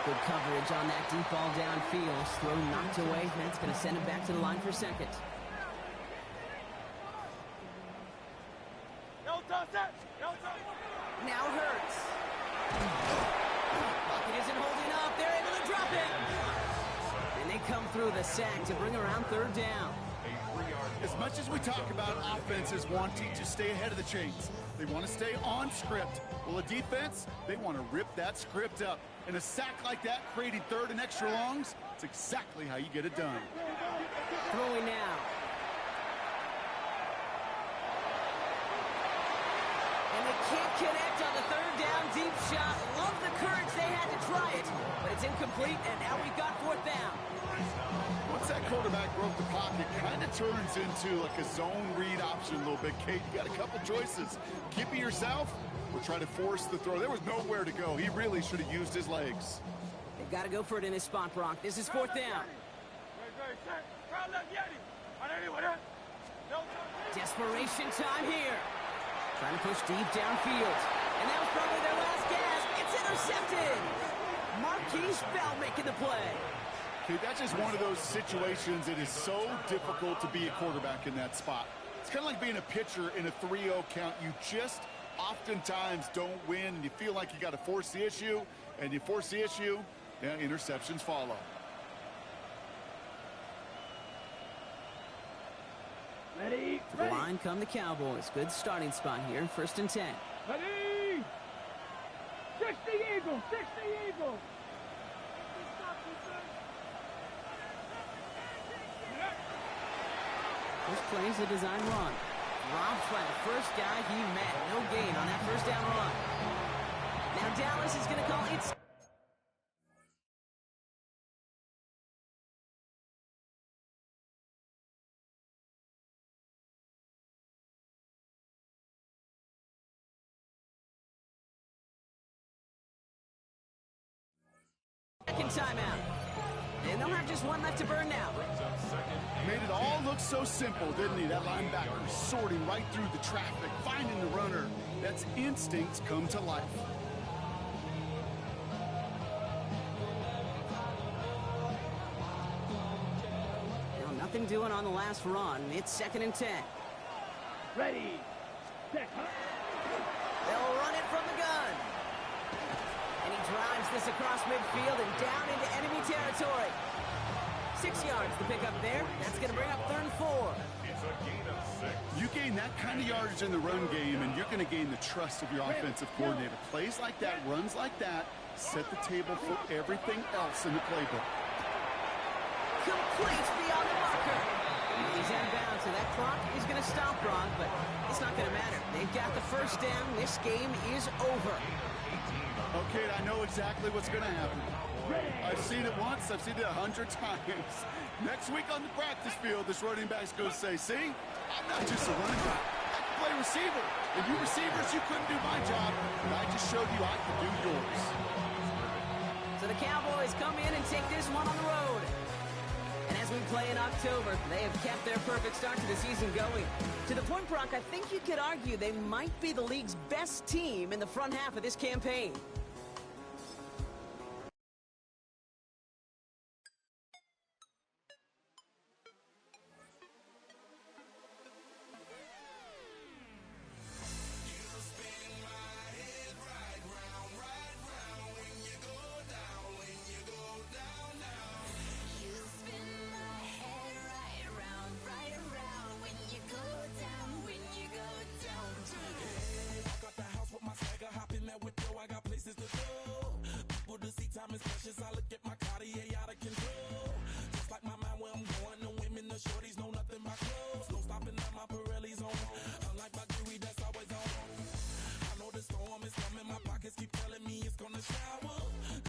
Good coverage on that deep ball downfield. Throw knocked away. That's going to send him back to the line for 2nd. Now Hurts. Pocket isn't holding up. They're able to drop it. And they come through the sack to bring around 3rd down.
As much as we talk about offenses wanting to stay ahead of the chains, they want to stay on script. Well, a defense, they want to rip that script up. And a sack like that, creating 3rd and extra longs, it's exactly how you get it done.
Throwing now. And they can't connect on the 3rd down deep shot. Love the courage they had to try it, but it's incomplete, and now we've got 4th down.
Once that quarterback broke the pocket, kind of turns into like a zone read option a little bit, Kate. You got a couple choices. Keep it yourself or try to force the throw. There was nowhere to go. He really should have used his legs.
They've got to go for it in this spot, Brock. This is 4th down. Desperation time here. Trying to push deep downfield. And that was probably their last gasp. It's intercepted. Marquise Bell making the play.
Okay, that's just one of those situations that is so difficult to be a quarterback in that spot. It's kind of like being a pitcher in a 3-0 count. You just oftentimes don't win, and you feel like you got to force the issue, and you force the issue, yeah, interceptions follow.
Ready?
To the line come the Cowboys. Good starting spot here, 1st and 10.
Ready? 60 Eagles! 60 Eagles!
This plays a design run. Robbed by the first guy he met. No gain on that first down run. Now Dallas is going to call it. Second timeout. And they'll have just one left to burn now.
Made it all look so simple, didn't he? That linebacker sorting right through the traffic, finding the runner. That's instincts come to life.
Now nothing doing on the last run. It's 2nd and 10.
Ready? Set.
They'll run it from the gun. And he drives this across midfield and down into enemy territory. 6 yards to pick up there. That's going to bring up 3rd and 4.
It's a gain of 6.
You gain that kind of yardage in the run game, and you're going to gain the trust of your offensive coordinator. Plays like that, runs like that, set the table for everything else in the playbook.
Complete beyond the marker. He's out of bounds, so that clock is going to stop, Ron, but it's not going to matter. They've got the first down. This game is over.
Okay, I know exactly what's going to happen. I've seen it once. I've seen it 100 times. Next week on the practice field, this running back's going to say, see, I'm not just a running back. I can play receiver. And you receivers, you couldn't do my job, but I just showed you I could do yours.
So the Cowboys come in and take this one on the road. And as we play in October, they have kept their perfect start to the season going. To the point, Brock, I think you could argue they might be the league's best team in the front half of this campaign.